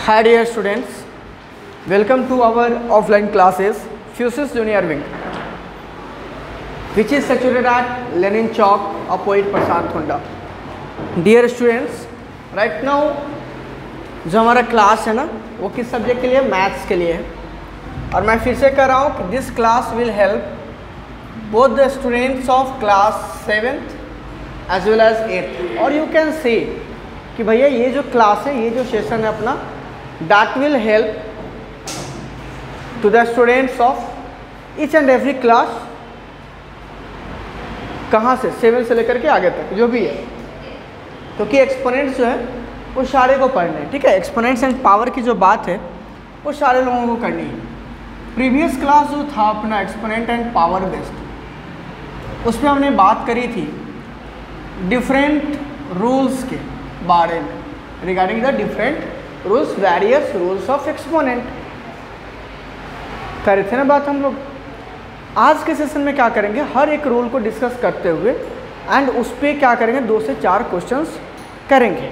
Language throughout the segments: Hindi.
Hi dear students, welcome to our offline classes Fuses Junior Wing, which is situated at Lenin Chowk, opposite Prashant Thunda. Dear students, right now जो हमारा क्लास है ना वो किस सब्जेक्ट के लिए, मैथ्स के लिए है। और मैं फिर से कह रहा हूँ कि this class will help both the students of class 7th as well as 8th। और यू कैन से कि भैया ये जो क्लास है, ये जो सेशन है अपना, that will help to the students of each and every class, कहाँ से 7 से लेकर के आगे तक जो भी है, क्योंकि एक्सपोनेंट्स जो है वो सारे को पढ़ने हैं। ठीक है, एक्सपोनेंट्स एंड पावर की जो बात है वो सारे लोगों को करनी है। प्रीवियस क्लास जो था अपना एक्सपोनेंट एंड पावर बेस्ड, उसमें हमने बात करी थी डिफरेंट रूल्स के बारे में, regarding the different rules, various rules of exponent कर रहे थे ना बात हम लोग। आज के सेशन में क्या करेंगे, हर एक रूल को डिस्कस करते हुए एंड उस पर क्या करेंगे, 2 से 4 क्वेश्चंस करेंगे,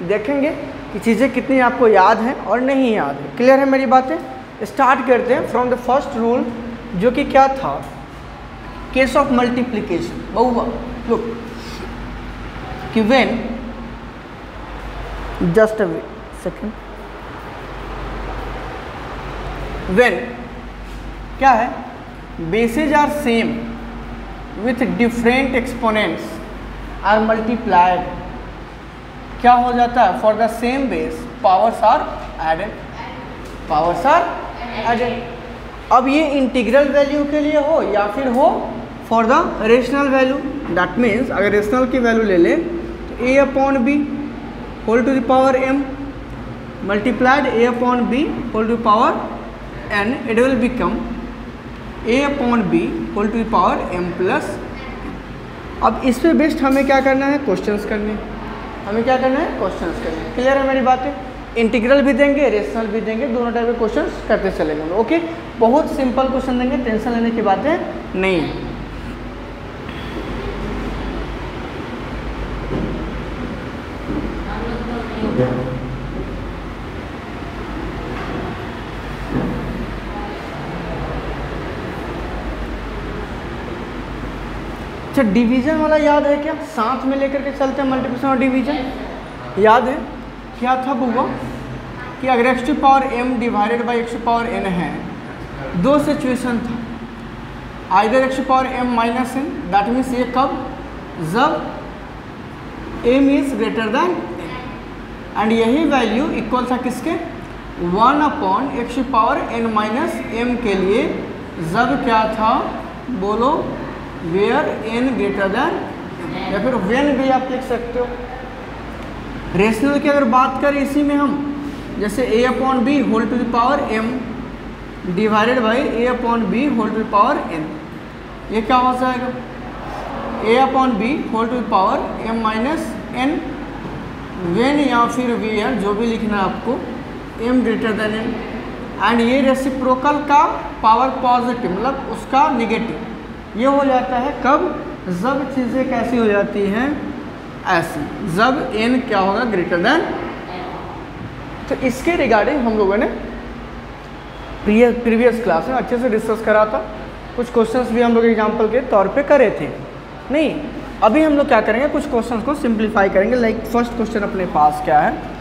देखेंगे कि चीज़ें कितनी आपको याद हैं और नहीं याद है। क्लियर है मेरी बातें? स्टार्ट करते हैं फ्रॉम द फर्स्ट रूल, जो कि क्या था, केस ऑफ मल्टीप्लिकेशन। बहुआ लुक कि when, just a second, when क्या है, bases are same with different exponents are multiplied, क्या हो जाता है, for the same base powers are added, powers are added. अब ये इंटीग्रल वैल्यू के लिए हो या फिर हो for the rational value, that means अगर रेशनल की वैल्यू ले ले तो a upon B whole to the power m multiplied a upon b whole to power n, it will become a upon b whole to the power m plus. अब इस पे बेस्ड हमें क्या करना है, क्वेश्चंस करने हैं, हमें क्या करना है, क्वेश्चंस करने हैं। क्लियर है मेरी बातें? इंटीग्रल भी देंगे, रेशनल भी देंगे, दोनों टाइप के क्वेश्चंस करते चलेंगे। ओके, बहुत सिंपल क्वेश्चन देंगे, टेंशन लेने की बातें नहीं है। अच्छा, डिवीजन वाला याद है क्या? साथ में लेकर के चलते हैं मल्टीप्लिकेशन और डिवीजन, याद है क्या था बुआ, कि अगर x to power m divided by x to power n है, 2 सिचुएशन था, either x to power m minus n, that means ये कब, जब m is greater than n, and यही वैल्यू इक्वल था किसके, 1 upon x to power n minus m के लिए, जब क्या था बोलो, वेयर n ग्रेटर देन, या फिर वेन भी आप लिख सकते हो। रेशनल की अगर बात करें इसी में हम, जैसे a upon B whole to the power m divided by a upon B whole to the power n, ये क्या हो जाएगा, a upon B whole to the power m minus n, when या फिर वेयर जो भी लिखना है आपको, m greater than n, and ये रेसिप्रोकल का पावर पॉजिटिव मतलब उसका निगेटिव, ये हो जाता है कब, जब चीज़ें कैसी हो जाती हैं, ऐसी, जब n क्या होगा, ग्रेटर देन। तो इसके रिगार्डिंग हम लोगों ने प्रीवियस क्लास में अच्छे से डिस्कस करा था, कुछ क्वेश्चंस भी हम लोग एग्जांपल के तौर पे करे थे। नहीं, अभी हम लोग क्या करेंगे, कुछ क्वेश्चंस को सिंप्लीफाई करेंगे। लाइक फर्स्ट क्वेश्चन अपने पास क्या है,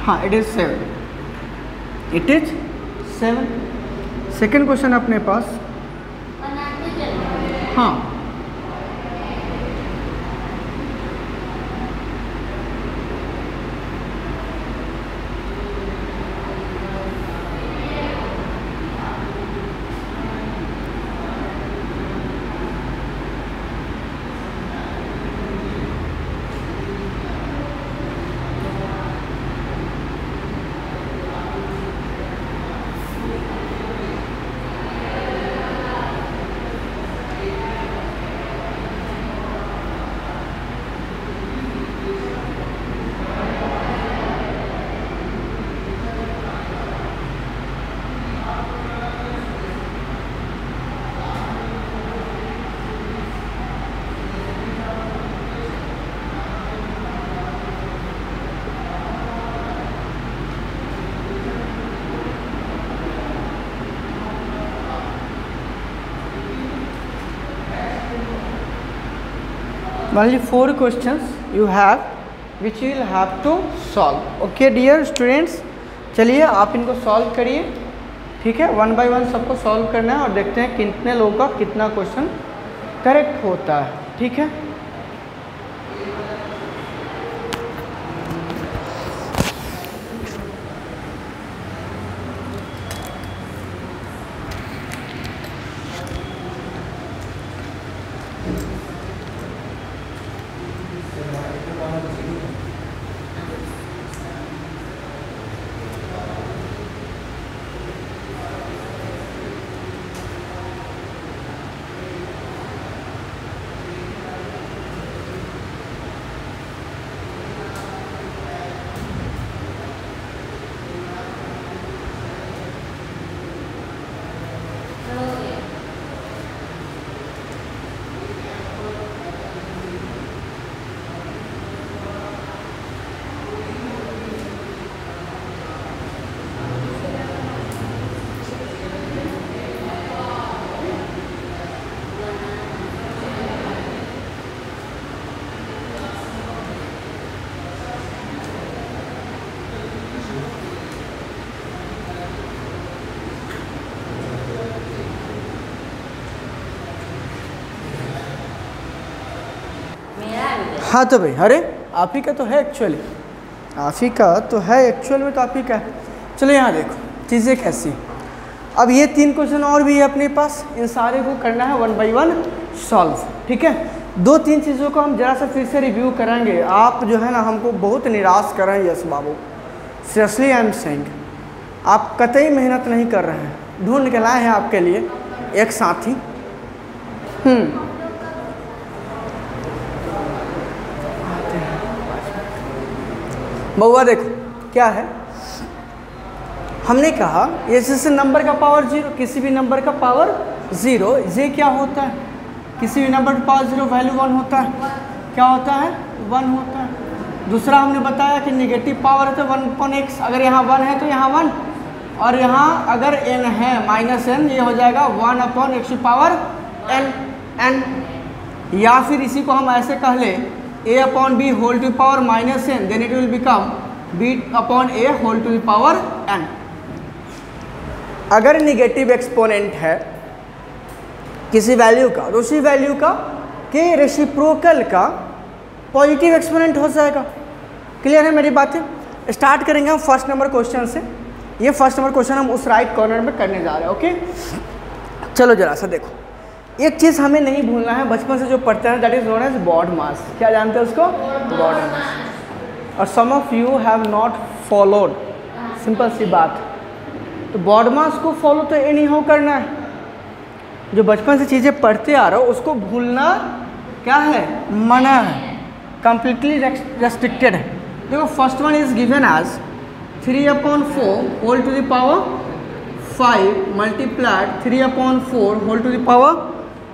हाँ, it is 7, it is 7। Second question अपने पास, हाँ, only 4 questions you have which you will have to solve. Okay dear students, चलिए आप इनको सॉल्व करिए, ठीक है। 1 by 1 सबको सॉल्व करना है और देखते हैं कितने लोगों का कितना क्वेश्चन करेक्ट होता है, ठीक है। हाँ तो भाई, अरे आप ही का तो है एक्चुअली, आप ही का तो है एक्चुअल में, तो आप ही का है। चलो यहाँ देखो चीज़ें कैसी। अब ये 3 क्वेश्चन और भी है अपने पास, इन सारे को करना है 1 by 1 सॉल्व, ठीक है। 2-3 चीज़ों को हम जरा सा फिर से रिव्यू करेंगे। आप जो है ना हमको बहुत निराश कर रहे हैं yes Babu, seriously I am saying, आप कतई मेहनत नहीं कर रहे हैं। ढूंढ के लाए हैं आपके लिए एक साथी। बउआ देखो क्या है, हमने कहा ये जैसे नंबर का पावर 0, किसी भी नंबर का पावर 0, ये क्या होता है, किसी भी नंबर का पावर 0 वैल्यू 1 होता है, क्या होता है 1 होता है। दूसरा हमने बताया कि नेगेटिव पावर है तो 1/x, अगर यहाँ 1 है तो यहाँ 1, और यहाँ अगर n है -n, ये हो जाएगा 1/x पावर n। या फिर इसी को हम ऐसे कह ले a/b whole to power -n, then it will become b/a whole to power n। अगर निगेटिव एक्सपोनेंट है किसी वैल्यू का, तो उसी वैल्यू का के रेसिप्रोकल का पॉजिटिव एक्सपोनेंट हो जाएगा। क्लियर है मेरी बातें। स्टार्ट करेंगे हम फर्स्ट नंबर क्वेश्चन से। ये फर्स्ट नंबर क्वेश्चन हम उस राइट कॉर्नर में करने जा रहे हैं, ओके। चलो जरा सा देखो, एक चीज़ हमें नहीं भूलना है, बचपन से जो पढ़ते हैं, that is known as BODMAS. क्या जानते हैं उसको? BODMAS. और some of you have not followed, simple सी बात। तो बॉड मास को फॉलो तो एनी हाउ करना है। जो बचपन से चीज़ें पढ़ते आ रहे हो उसको भूलना क्या है, मना है, कंप्लीटली रेस्ट्रिक्टेड है। देखो first one is given as 3/4 whole to the power 5 multiplied 3/4 whole to the power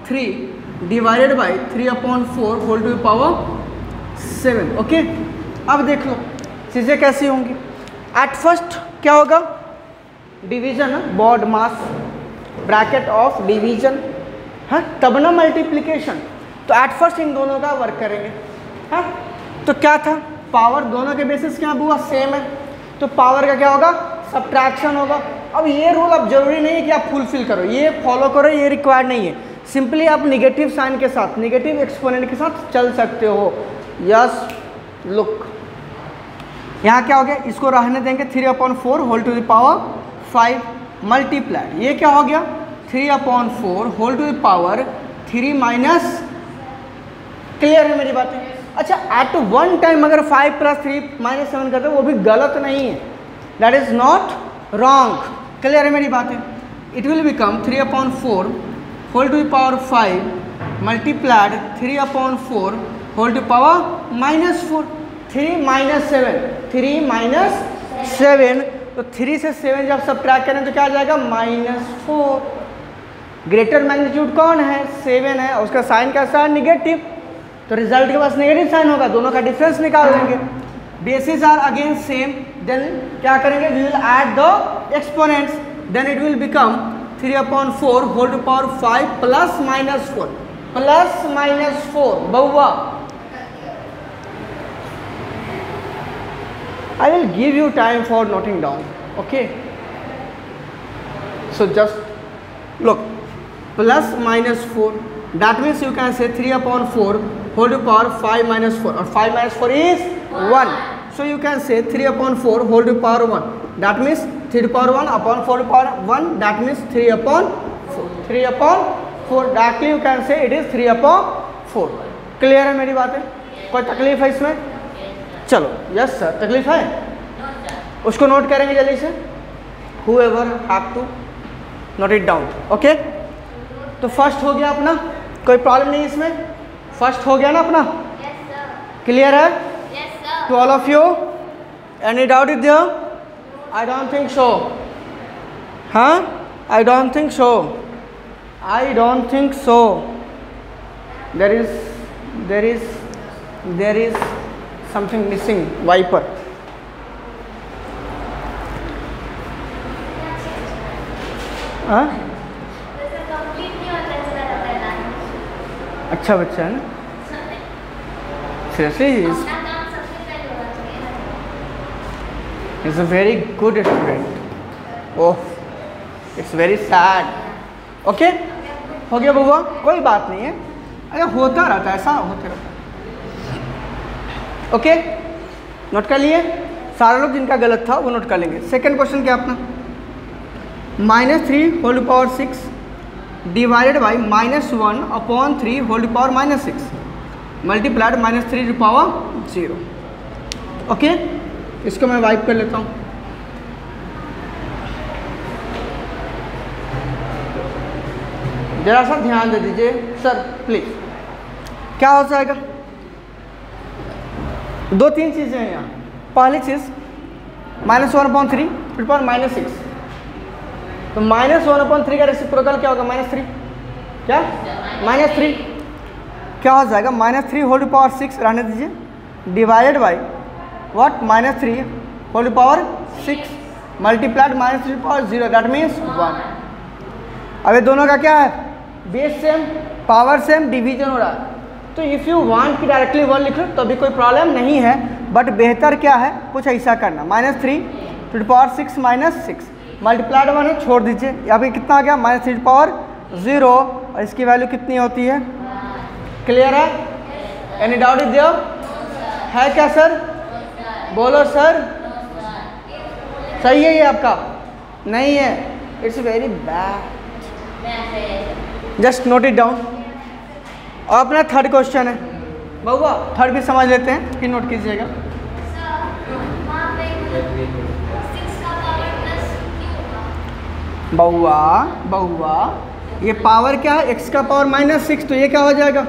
3 divided by 3/4 whole to the power 7। Okay, अब देख लो चीज़ें कैसी होंगी। एट फर्स्ट क्या होगा, division, BODMAS bracket of division है, तब ना मल्टीप्लिकेशन। तो एट फर्स्ट इन दोनों का वर्क करेंगे, है। तो क्या था, पावर दोनों के बेसिस क्या हुआ, सेम है, तो पावर का क्या होगा, सब्ट्रैक्शन होगा। अब ये रूल अब जरूरी नहीं है कि आप फुलफिल करो, ये फॉलो करो, ये रिक्वायर्ड नहीं है। सिंपली आप निगेटिव साइन के साथ, निगेटिव एक्सपोनेंट के साथ चल सकते हो। यस लुक, यहाँ क्या हो गया, इसको रहने देंगे 3/4 whole to the power 5 multiply, ये क्या हो गया 3/4 whole to the power 3 minus. Clear है मेरी बातें? अच्छा, एट वन टाइम अगर 5 + 3 - 7 करते हो वो भी गलत नहीं है, that is not wrong. Clear है मेरी बातें? It will become 3/4 whole to the power 5 multiplied 3/4 whole to power -4, 3 - 7, 3 - 7, तो 3 से 7 जब सब्ट्रैक्ट करें तो क्या आ जाएगा, -4। ग्रेटर मैग्नीट्यूड कौन है, 7 है, उसका साइन कैसा है, निगेटिव, तो रिजल्ट के पास नेगेटिव साइन होगा, दोनों का डिफरेंस निकाल देंगे। Basis are again same, then क्या करेंगे, we will add the exponents, then it will become 3/4 whole to power 5 +- 4 +- 4। बउआ I will give you time for noting down. Okay. So just look, plus minus 4. That means you can say 3 upon 4 whole to power 5 minus 4. Or 5 minus 4 is 1. So you can say 3 upon 4 whole to power 1. That means 3 to power 1 upon 4 to power 1. That means 3 upon 4. 3 upon 4. Directly you can say it is 3 upon 4. Clear है मेरी बातें? कोई तकलीफ है इसमें? चलो, यस सर, तकलीफ है? उसको नोट करेंगे जल्दी से. Whoever have to note it down. Okay? तो फर्स्ट हो गया अपना, कोई प्रॉब्लम नहीं इसमें. फर्स्ट हो गया ना अपना? क्लियर है? To all of you? Any doubt is there? I don't think so. हाँ, I don't think so. I don't think so. there is something missing. Wiper. हाँ, अच्छा बच्चा है ना. Seriously, he's a very good student. Oh, it's very sad. Okay, हो गया बउआ, कोई बात नहीं है. अरे होता रहता है, ऐसा होता रहता है. ओके, नोट कर लिए सारे लोग. जिनका गलत था वो नोट कर लेंगे. सेकंड क्वेश्चन क्या अपना? -3 whole power 6 divided by -1 upon 3 whole power -6 multiplied -3 to power 0. Okay, इसको मैं वाइप कर लेता हूँ. जरा सा ध्यान दे दीजिए सर प्लीज. क्या हो जाएगा? 2-3 चीज़ें हैं यहाँ. पहली चीज़ -1/3 टू पावर -6. तो -1/3 का रेसिप्रोकल क्या होगा? -3. क्या? -3. क्या हो जाएगा? -3 होल पावर 6 रहने दीजिए divided by what? -3 whole power 6 multiplied -3 power 0. That means 1. अब ये दोनों का क्या है? Base same, power same, division हो रहा है. तो इफ़ यू वांट कि डायरेक्टली 1 लिख लो तो भी कोई प्रॉब्लम नहीं है. बट बेहतर क्या है, कुछ ऐसा करना. -3 टू द पावर 6 -6 मल्टीप्लाइड 1 है, छोड़ दीजिए. अभी कितना आ गया? -3 टू पावर 0. और इसकी वैल्यू कितनी होती है? क्लियर है? Any doubt is there? है क्या सर? बोलो सर. सही है ये आपका? नहीं है. It's very bad. Just note it down. और अपना थर्ड क्वेश्चन है बउआ, थर्ड भी समझ लेते हैं फिर नोट कीजिएगा. बउआ ये पावर क्या है? x का पावर -6. तो ये क्या हो जाएगा?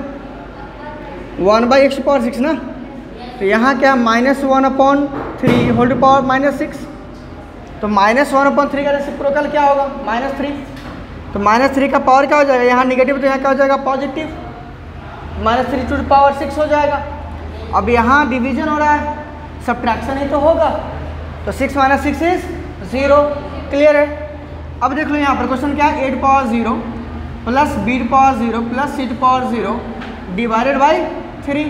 1/x पावर 6 ना. तो यहाँ क्या? -1/3 होल पावर -6. तो -1/3 का रेसिप्रोकल क्या होगा? -3. तो -3 का पावर क्या हो जाएगा? यहाँ निगेटिव, तो यहाँ क्या हो जाएगा? पॉजिटिव. -3 टू द पावर 6 हो जाएगा. अब यहाँ डिवीजन हो रहा है, सब्ट्रैक्शन ही तो होगा. तो 6 - 6 इज 0. क्लियर है? अब देख लो यहाँ पर क्वेश्चन क्या है? 8 power 0 plus b power 0 plus c power 0 divided by 3.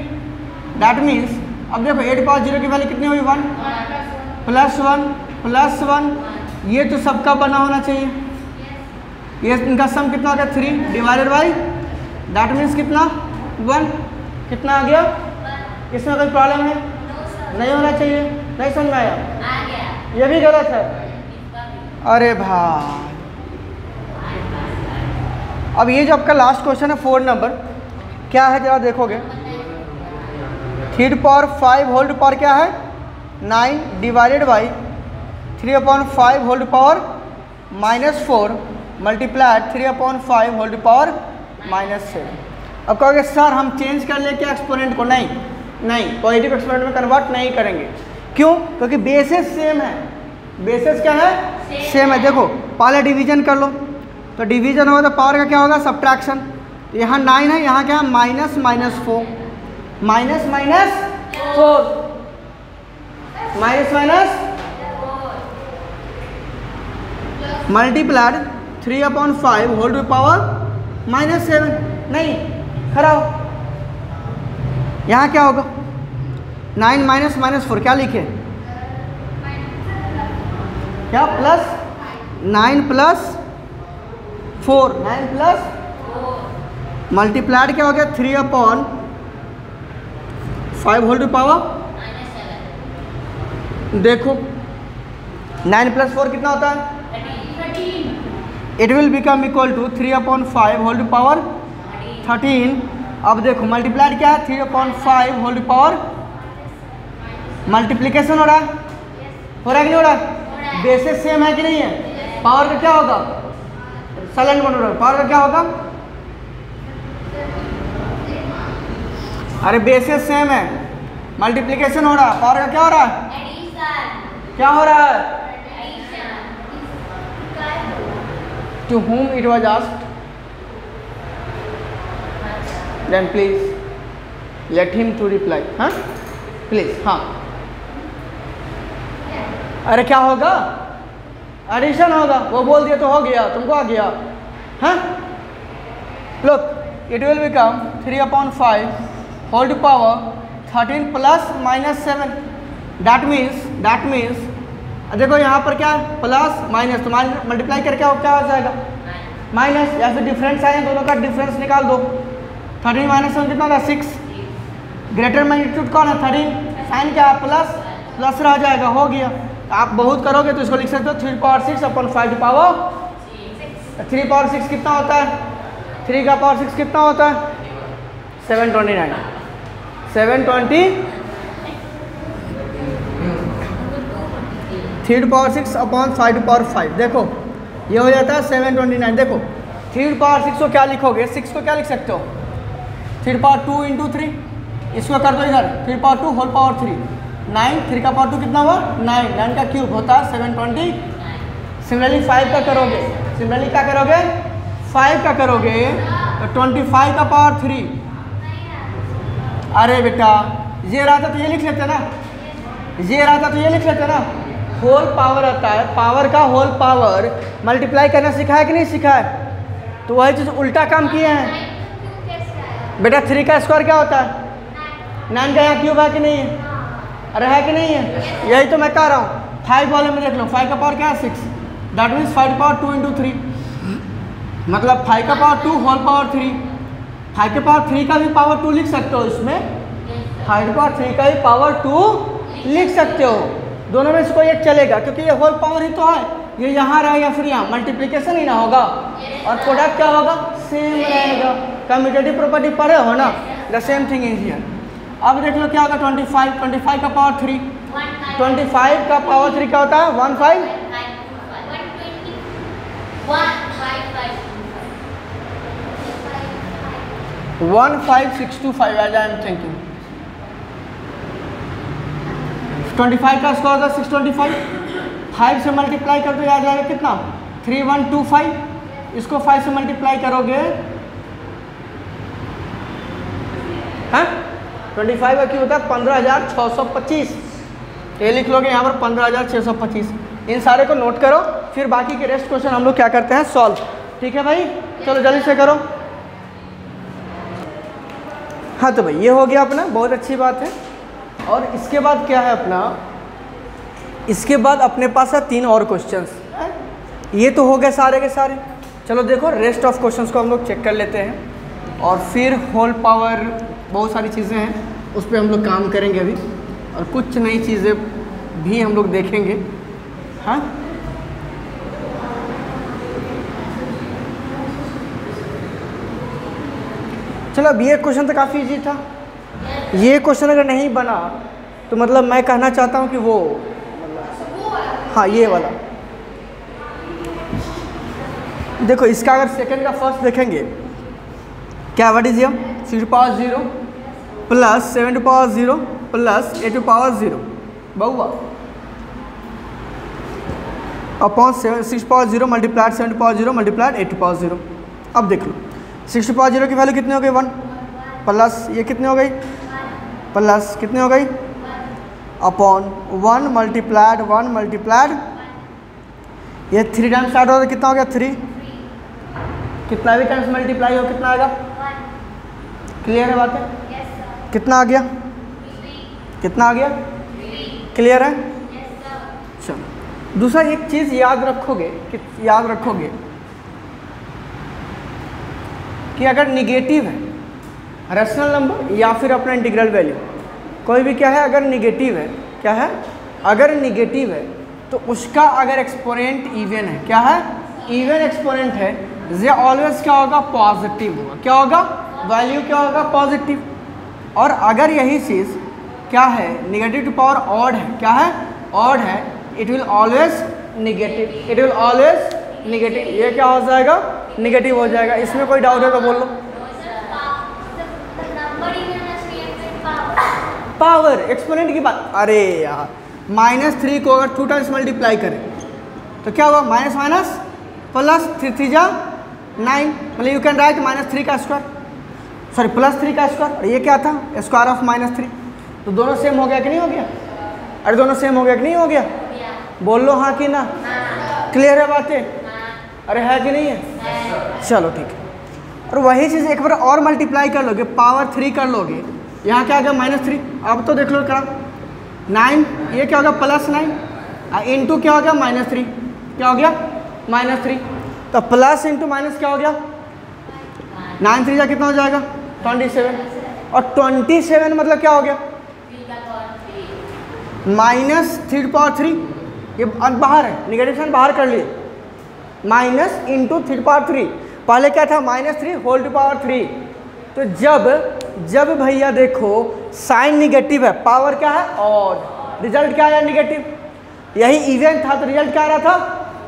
That means अब देखो 8 पावर 0 की वैल्यू कितनी हुई? 1 प्लस 1. ये तो सबका बना होना चाहिए. ये इनका सम कितना हो गया? 3 डिवाइडेड बाई दैट मीन्स कितना? 1. कितना आ गया? इसमें कोई प्रॉब्लम है? नहीं होना चाहिए. नहीं समझ में आया? ये भी गलत है. अरे भाई, अब ये जो आपका लास्ट क्वेश्चन है 4 नंबर, क्या है जरा देखोगे? 3 पावर 5 होल पावर क्या है? 9 divided by 3/5 whole power -4 multiplied 3/5 whole power -7. अब कहोगे सर हम चेंज कर ले क्या एक्सपोनेंट को? नहीं, पॉजिटिव एक्सपोनेंट में कन्वर्ट नहीं करेंगे. क्यों? क्योंकि बेसिस सेम है. बेसिस क्या है? सेम है. देखो पहले डिवीजन कर लो, तो डिवीजन होगा तो पावर का क्या होगा? सब्ट्रैक्शन. यहाँ 9 है, यहाँ क्या है? -4 मल्टीप्लाइड 3/5 होल टू पावर -7. नहीं खराब. यहाँ क्या होगा? 9 - -4 क्या लिखे? क्या प्लस 9 प्लस 4, 9 प्लस मल्टीप्लाइड क्या हो गया 3/5 होल टू पावर। देखो 9 प्लस 4 कितना होता है 13। It will become equal to 3/5 whole to power 13। अब देखो मल्टीप्लाइड क्या है 3/5 होल टू पावर, मल्टीप्लिकेशन हो रहा है, हो रहा है कि नहीं हो रहा है? बेसिस सेम है कि नहीं है? पावर का क्या होगा, साइलेंट बन रहा है, पावर का क्या होगा? अरे बेसिस सेम है, मल्टीप्लिकेशन हो रहा है, पावर का क्या हो रहा है? क्या हो रहा है? To whom it was asked, then please let him to reply. हाँ प्लीज, हाँ। अरे क्या होगा? एडिशन होगा, वो बोल दिया तो हो गया, तुमको आ गया। हाँ look, it will become 3/5 whole to power 13 plus -7। That means देखो यहाँ पर क्या है प्लस माइनस, तो मल्टीप्लाई करके क्या हो जाएगा माइनस, या फिर डिफरेंस आए दोनों का डिफरेंस निकाल दो। 13 - 7 कितना होगा 6। ग्रेटर मैग्नीट्यूड कौन है 13, साइन क्या है प्लस रह जाएगा, हो गया। आप बहुत करोगे तो इसको लिख सकते हो 3/6/5 पावर 3/6 कितना होता है, 3 का पावर 6 कितना होता है 729। 3/6/5 देखो ये हो जाता है 729। देखो 3/6 को क्या लिखोगे, 6 को क्या लिख सकते हो 3/2 × 3, इसको कर दो इधर 3/2 होल पावर 3, 9, 3 का पावर 2 कितना हुआ 9 का क्यूब होता है 720। सिमिलरली 5 का करोगे, सिमिलरली क्या करोगे 5 का करोगे तो 25 का पावर 3। अरे बेटा ये रहा था तो ये लिख लेते ना, ये रहा था तो ये लिख लेते ना। होल पावर आता है, पावर का होल पावर मल्टीप्लाई करना सीखा है कि नहीं सीखा है? तो वही चीज़ उल्टा काम किए हैं बेटा। 3 का स्क्वायर क्या होता है 9 का यहाँ क्यूब है कि नहीं है? अरे है कि नहीं है? यही तो मैं कह रहा हूँ। 5 वाले में देख लो, 5 का पावर क्या है 6, दैट मीन्स 5/2 × 3, मतलब 5 का पावर 2 होल पावर 3। 5 के पावर 3 का भी पावर 2 लिख सकते हो इसमें, 5 के पावर 3 का भी पावर 2 लिख सकते हो। दोनों में से कोई एक चलेगा क्योंकि ये होल पावर ही तो है, ये यहाँ रहा या फिर यहाँ, मल्टीप्लिकेशन ही ना होगा और प्रोडक्ट क्या होगा सेम रहेगा। कम्यूटेटिव प्रॉपर्टी पढ़े हो ना, the same thing is here. अब देख लो क्या होगा 25 का पावर 3, 25 का पावर 3 क्या होता है 15625 एज आई एम थिंकिंग। 25 का स्क्वायर होता है 625, 5 से मल्टीप्लाई कर दो, याद जाएगा कितना 3125। इसको 5 से मल्टीप्लाई करोगे, हाँ 25 का क्यों होता है 15,625। ये लिख लोगे यहाँ पर 15,625। इन सारे को नोट करो, फिर बाकी के रेस्ट क्वेश्चन हम लोग क्या करते हैं सॉल्व। ठीक है भाई, चलो जल्दी से करो। हाँ तो भाई ये हो गया अपना, बहुत अच्छी बात है। और इसके बाद क्या है अपना, इसके बाद अपने पास है 3 और क्वेश्चंस। ये तो हो गए सारे के सारे। चलो देखो रेस्ट ऑफ क्वेश्चंस को हम लोग चेक कर लेते हैं और फिर होल पावर, बहुत सारी चीज़ें हैं उस पर हम लोग काम करेंगे अभी, और कुछ नई चीज़ें भी हम लोग देखेंगे। हाँ चलो, अब ये क्वेश्चन तो काफ़ी इजी था। ये क्वेश्चन अगर नहीं बना तो मतलब मैं कहना चाहता हूँ कि वो हाँ ये वाला देखो, इसका अगर सेकंड का फर्स्ट देखेंगे क्या what is here 6/0 plus 7/0 plus 8/0 Bahua upon 6/0 multiplied 7/0 multiplied 8/0। अब देख लो 6/0 की वैल्यू कितनी हो गई 1 प्लस ये कितनी हो गई प्लस कितनी हो गई अपॉन 1 मल्टीप्लाइड ये 3 टाइम्स स्टार्ट हो तो कितना हो गया 3, कितना भी टाइम्स मल्टीप्लाई हो कितना आएगा 1। क्लियर है बात है? कितना आ गया कितना आ गया 3। क्लियर है? चलो दूसरा एक चीज़ याद रखोगे कि अगर निगेटिव है रैशनल नंबर या फिर अपना इंटीग्रल वैल्यू कोई भी क्या है, अगर निगेटिव है, क्या है, अगर निगेटिव है तो उसका अगर एक्सपोनेंट इवन है, क्या है, इवन एक्सपोनेंट है, ये ऑलवेज क्या होगा, पॉजिटिव होगा। क्या होगा, वैल्यू क्या होगा, पॉजिटिव। और अगर यही चीज़ क्या है, निगेटिव टू पावर ऑड है, क्या है, ऑड है, it will always negative, it will always negative. ये क्या हो जाएगा, निगेटिव हो जाएगा। इसमें कोई डाउट है तो बोल लो। पावर एक्सपोनेंट की बात, अरे यार -3 को अगर 2 टाइम्स मल्टीप्लाई करें तो क्या हुआ, माइनस माइनस प्लस 3 जा 9, मतलब यू कैन राइट -3 का स्क्वायर, सॉरी +3 का स्क्वायर। और ये क्या था, स्क्वायर ऑफ -3। तो दोनों सेम हो गया कि नहीं हो गया, अरे दोनों सेम हो गया कि नहीं हो गया, बोल लो हाँ कि ना। क्लियर है बातें, अरे है कि नहीं है, चलो ठीक है। और वही चीज़ एक बार और मल्टीप्लाई कर लोगे, पावर 3 कर लोगे, यहाँ क्या आ गया -3। अब तो देख लो करा 9, ये क्या हो गया +9 इंटू क्या हो गया -3, क्या हो गया -3। तो प्लस इंटू माइनस क्या हो गया, 9 3 जा कितना हो जाएगा 27, और 27 मतलब क्या हो गया -3/3। ये बाहर है, निगेटिव साइन बाहर कर लिए, माइनस इंटू 3/3। पहले क्या था -3 होल टू पावर 3। तो जब भैया देखो साइन निगेटिव है, पावर क्या है ऑड, रिजल्ट क्या है निगेटिव। यही इवेंट था तो रिजल्ट क्या आ रहा था,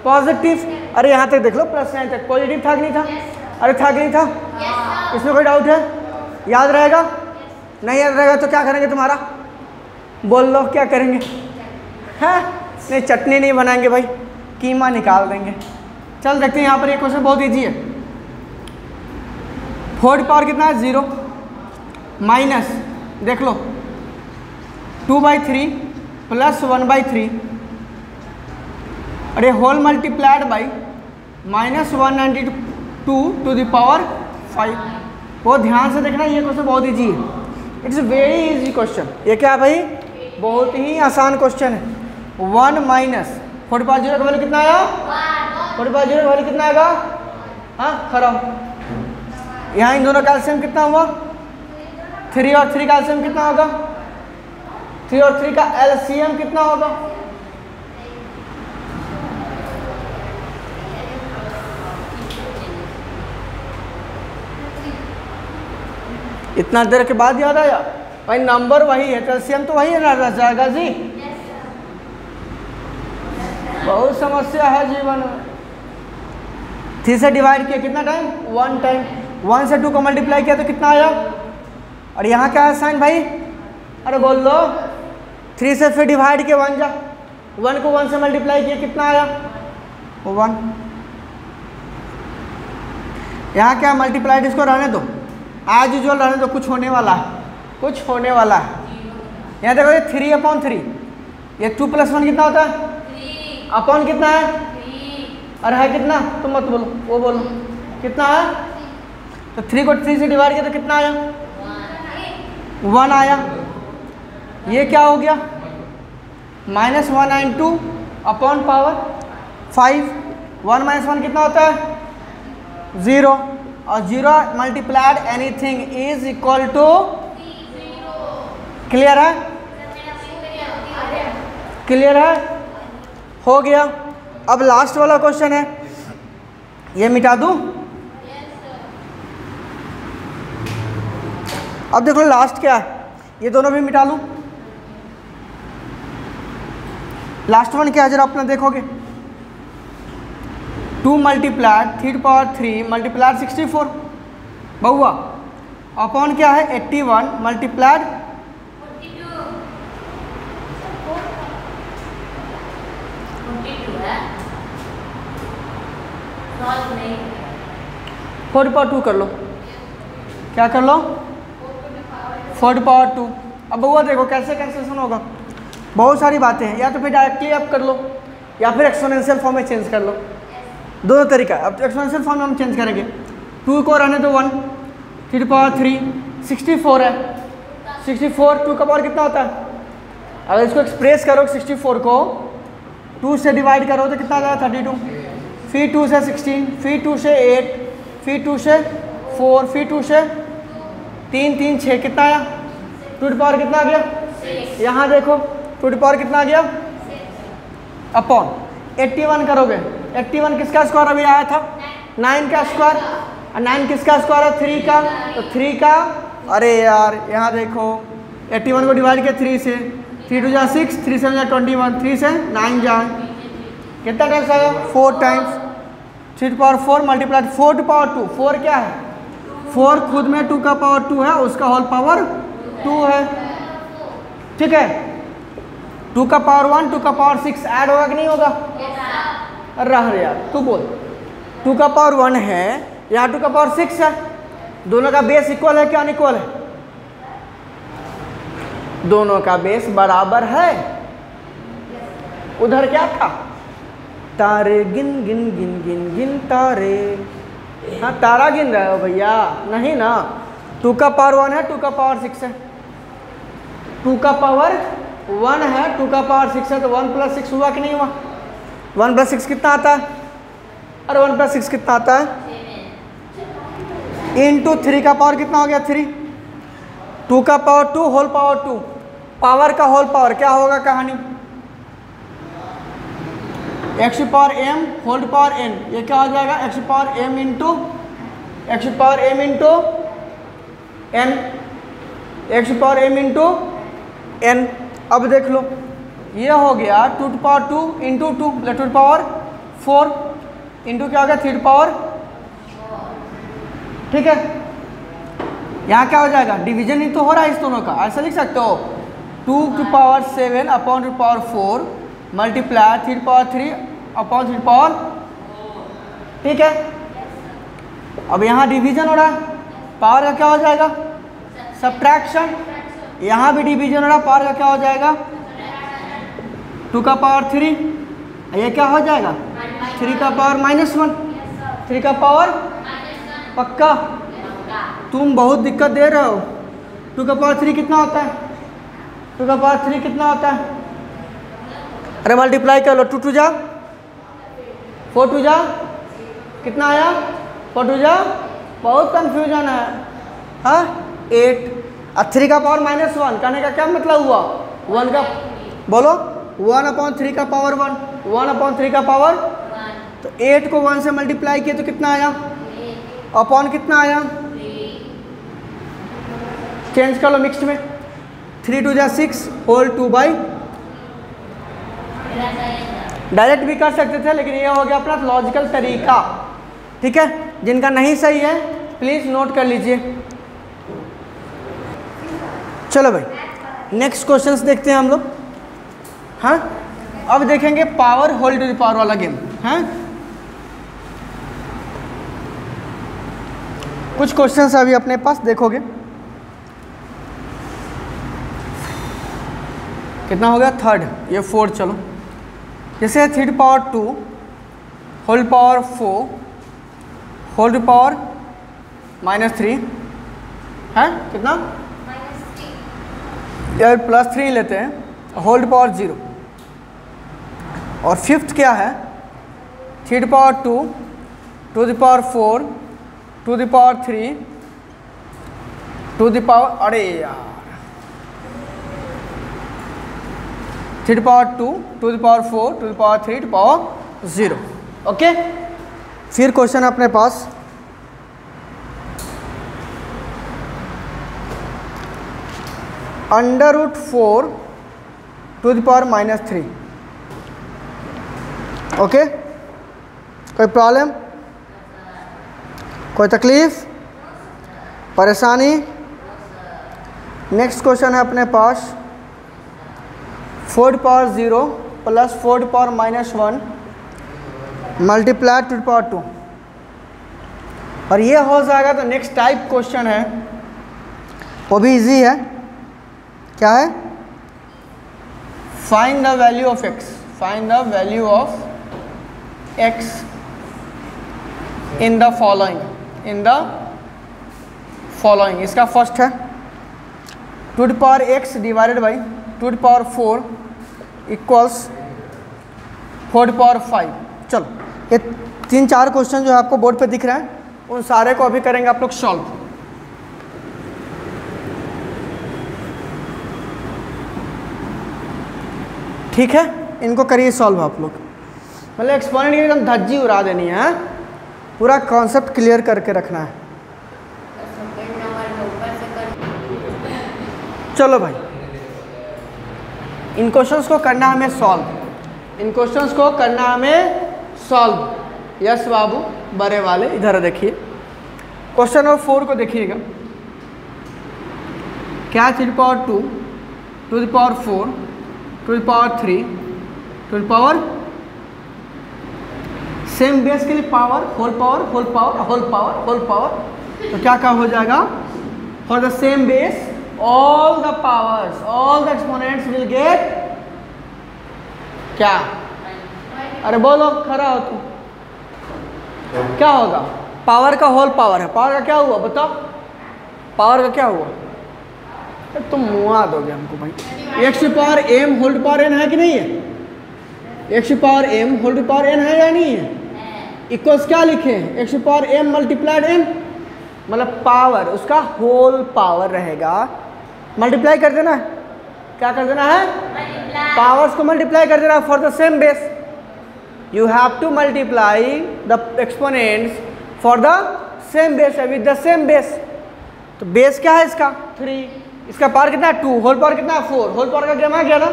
पॉजिटिव। अरे यहाँ तक देख लो +9 तक पॉजिटिव था कि नहीं था, अरे था कि नहीं था, इसमें कोई डाउट है, याद रहेगा, नहीं याद रहेगा तो क्या करेंगे तुम्हारा, बोल लो क्या करेंगे, हैं, नहीं चटनी नहीं बनाएंगे भाई, कीमा निकाल देंगे। चल देखते हैं, यहाँ पर एक क्वेश्चन बहुत ईजी है। 4 पावर कितना है 0, माइनस देख लो 2/3 प्लस 1/3, अरे whole multiplied by -192 to the power 5। वो ध्यान से देखना, ये क्वेश्चन बहुत ईजी है, इट्स वेरी इजी क्वेश्चन। ये क्या है भाई, बहुत ही आसान क्वेश्चन है। 1 माइनस 4 पावर 0 का वैल्यू कितना आया, 4 पावर 0 का वैल्यू कितना आएगा, हाँ खड़ा। यहाँ इन दोनों का एलसीएम कितना हुआ, 3 और 3 का एलसीएम कितना होगा, 3 और 3 का एलसीएम कितना होगा, इतना देर के बाद याद आया भाई, नंबर वही है, एलसीएम तो वही है ना, रह जाएगा जी। बहुत समस्या है जीवन में। 3 से डिवाइड किया कितना टाइम, 1 टाइम, 1 से 2 को मल्टीप्लाई किया तो कितना आया, और यहाँ क्या है साइन भाई, अरे बोल दो 3 से फिर डिवाइड किया 1 जा, 1 को 1 से मल्टीप्लाई किया कितना आया 1। यहाँ क्या मल्टीप्लाइड, इसको रहने दो आज यूजुअल रहने दो, कुछ होने वाला है, कुछ होने वाला है। यहाँ देखो ये 3/3, ये 2 + 1 कितना होता है, अपॉन कितना है, अरे है कितना, तुम मत बोलो, वो बोलो कितना है। तो 3 को 3 से डिवाइड किया तो कितना आया 1 आया। ये क्या हो गया -192 अपॉन पावर 5। 1 - 1 कितना होता है 0, और 0 multiplied anything is equal to, clear है, क्लियर है, हो गया। अब लास्ट वाला क्वेश्चन है, ये मिटा दूं, अब देखो लास्ट क्या है, ये दोनों भी मिटा लूं। लास्ट वन क्या है जरा अपना देखोगे, 2 मल्टीप्लाइड 3/3 मल्टीप्लाइड 64 बहुआ, अपॉन क्या है 81 मल्टीप्लाइड 4/2 कर लो, क्या कर लो 4/2। अब बहुआ देखो कैसे कैंसिलेशन होगा, बहुत सारी बातें हैं, या तो फिर डायरेक्टली आप कर लो या फिर एक्सपोनेंशियल फॉर्म में चेंज कर लो, दोनों तरीका। अब एक्सपोनेंशियल फॉर्म में हम चेंज करेंगे, 2 को रहने दो 1, 3/3 64 है, 64 2 का पावर कितना होता है, अगर इसको एक्सप्रेस करो 64 को 2 से डिवाइड करो तो कितना आ जाएगा 32, फिर 2 से 16, फिर 2 से 8, फिर 2 से 4, फिर 2 से 3, 3 6, कितना आया 2 की पावर कितना आ गया, यहाँ देखो 2 की पावर कितना आ गया अपॉन 81 करोगे, 81 किसका स्क्वायर अभी आया था 9 का स्क्वायर, और 9 किसका स्क्वायर है 3 का, तो 3 का, अरे यार यहाँ देखो 81 को डिवाइड किया 3 से, 3 2 जा 6, 3 7 जा 21, 3 से 9 जा, कितना टाइम्स आएगा 4 times, 3 to power 4 multiply 4 to power 2, 4 क्या है 4 खुद में 2 का पावर 2 है, उसका होल पावर 2 है, ठीक है। 2 का पावर 1, 2 का पावर 6 ऐड होगा कि नहीं होगा, रह यार तू बोल, 2 का पावर 1 है, यहाँ 2 का पावर 6 है, दोनों का बेस इक्वल है क्या अनइक्वल है, दोनों का बेस बराबर है। उधर क्या था तारे गिन गिन गिन गिन गिन तारे, हाँ तारा गिन रहे हो भैया, नहीं ना, 2 का पावर 1 है, 2 का पावर 6 है, 2 का पावर 1 है, 2 का पावर 6 है, तो 1 + 6 हुआ कि नहीं हुआ, 1 + 6 कितना आता है, अरे 1 + 6 कितना आता है, इंटू 3 का पावर कितना हो गया 3, 2 का पावर 2 होल पावर 2, पावर का होल पावर क्या होगा कहानी, x की power m whole power n, ये क्या हो जाएगा x की पावर m इंटू x की power m into n, x की पावर m इंटू n। अब देख लो ये हो गया 2 की पावर 2 इंटू 2 2 की पावर 4 इंटू क्या हो गया 3 की पावर, ठीक है। यहाँ क्या हो जाएगा डिवीजन ही तो हो रहा है इस दोनों का, ऐसा लिख सकते हो 2 की पावर 7 अपॉन 2 की पावर 4 मल्टीप्लाई 3 की पावर 3 अपॉन 3 की पावर, ठीक है। अब यहाँ डिवीजन हो रहा है, पावर का क्या हो जाएगा सब्ट्रैक्शन, यहाँ भी डिवीजन हो रहा है, पावर का क्या हो जाएगा 2 का पावर 3, ये क्या हो जाएगा 3 का पावर -1, 3 का पावर पक्का, तुम बहुत दिक्कत दे रहे हो। 2 का पावर 3 कितना होता है, 2 का पावर 3 कितना होता है, अरे मल्टीप्लाई कर लो, 2 2 जा 4 2 जा कितना आया 4 2 जा, बहुत कंफ्यूजन है, हाँ 8, और 3 का पावर -1 कहने का क्या मतलब हुआ 1 का, बोलो 1/3 का पावर 1, 1/3 का पावर, तो 8 को 1 से मल्टीप्लाई किया तो कितना आया, अपॉन कितना आया, चेंज कर लो मिक्स्ड में, 3 2 जा 6 होल 2 बाई, डायरेक्ट भी कर सकते थे लेकिन ये हो गया अपना लॉजिकल तरीका, ठीक है। जिनका नहीं सही है प्लीज़ नोट कर लीजिए। चलो भाई नेक्स्ट क्वेश्चंस देखते हैं हम लोग, हाँ अब देखेंगे power whole to the power वाला गेम, हाँ कुछ क्वेश्चंस अभी अपने पास देखोगे, कितना हो गया 3rd, ये 4, चलो जैसे 3 to power 2 whole power 4 whole to power -3 है, कितना यार +3 लेते हैं, होल टू पावर 0, और 5th क्या है 3 to power 2 2 the power 4 2 the power 3 2 the power, अरे यार 3 to power 2 2 the power 4 2 the power 3 to power 0, okay. फिर क्वेश्चन है अपने पास √4 टू द पावर -3, ओके। कोई प्रॉब्लम, कोई तकलीफ परेशानी। नेक्स्ट क्वेश्चन है अपने पास 4 to power 0 plus 4 to power -1 multiply 2 to power 2, और ये हो जाएगा। तो नेक्स्ट टाइप क्वेश्चन है वो भी इजी है, क्या है find the value of x, find the value of x in the following, इसका फर्स्ट है 2 to power x divided by 2 to power 4 equals 4 power 5। चलो ये 3-4 क्वेश्चन जो है आपको बोर्ड पे दिख रहा है, उन सारे को अभी करेंगे आप लोग सॉल्व। ठीक है, इनको करिए सॉल्व आप लोग। मतलब एक्सपोनेंट की एकदम धज्जी उड़ा देनी है, पूरा कॉन्सेप्ट क्लियर करके रखना है। चलो भाई, इन क्वेश्चंस को करना हमें सॉल्व, इन क्वेश्चंस को करना हमें सॉल्व। यस बाबू, बड़े वाले इधर देखिए, क्वेश्चन नंबर 4 को देखिएगा। क्या 3 power 2 to the power 4 to the power 3 to the power, same base के लिए power, whole power, whole power, whole power, whole power, तो क्या क्या हो जाएगा? For the same base all the powers, all the exponents will get क्या? अरे बोलो, खड़ा हो तुम, क्या होगा? पावर का होल पावर है, पावर का क्या हुआ बताओ? पावर का क्या हुआ? तुम मुआ दोगे हमको भाई। X power M hold power N है कि नहीं है? X power M hold power N है या नहीं है? इक्वल्स क्या लिखे हैं? X power M multiplied N, मतलब पावर उसका होल पावर रहेगा, मल्टीप्लाई कर देना है। क्या कर देना है? पावर्स को मल्टीप्लाई कर देना for the same base. You have to multiply the exponents for the same base with the same base. तो बेस क्या है इसका? 3, इसका पावर कितना है? 2, होल पावर कितना है? 4, होल पावर का गेम आ गया ना?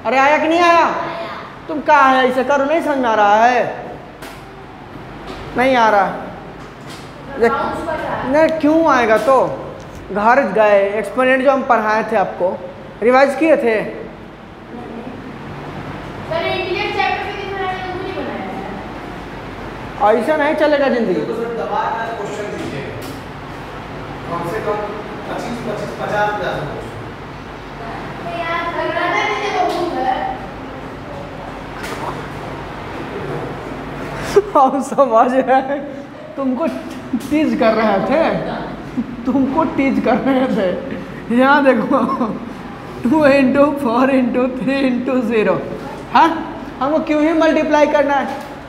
अरे आया कि नहीं आया? तुम कहाँ है? इसे करो, नहीं समझ में आ रहा है? नहीं आ रहा नहीं, क्यों आएगा? तो घर गए, एक्सपोनेंट जो हम पढ़ाए थे आपको रिवाइज किए थे। ऐसा नहीं चलेगा जिंदगी। हम समझ रहे हैं, तुमको टीज कर रहे थे, तुमको टीच कर रहे थे। यहाँ देखो 2 × 4 × 3 × 0, हाँ हमको क्यों ही मल्टीप्लाई करना है?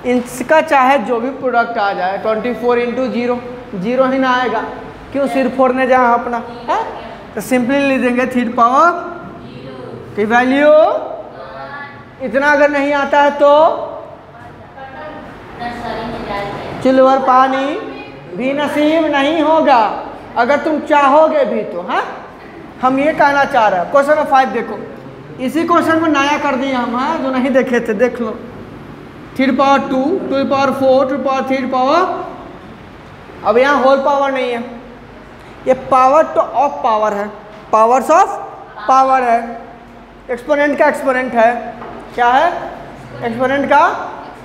इसका चाहे जो भी प्रोडक्ट आ जाए, 24 × 0, 0 ही ना आएगा, क्यों सिर फोड़ने जाए अपना, है? तो सिंपली लिख देंगे 3 पावर की वैल्यू, इतना अगर नहीं आता है तो चिल्वर पानी भी नसीब नहीं होगा, अगर तुम चाहोगे भी तो। हाँ, हम ये कहना चाह रहे हैं। क्वेश्चन नंबर 5 देखो, इसी क्वेश्चन में नया कर दिया हम, हाँ जो नहीं देखे थे देख लो। 3 power 2 to the power 4 to power 3 power, अब यहाँ होल पावर नहीं है, ये पावर तो ऑफ पावर है, पावर्स ऑफ पावर है। एक्सपोनेंट का एक्सपोनेंट है, क्या है? एक्सपोनेंट का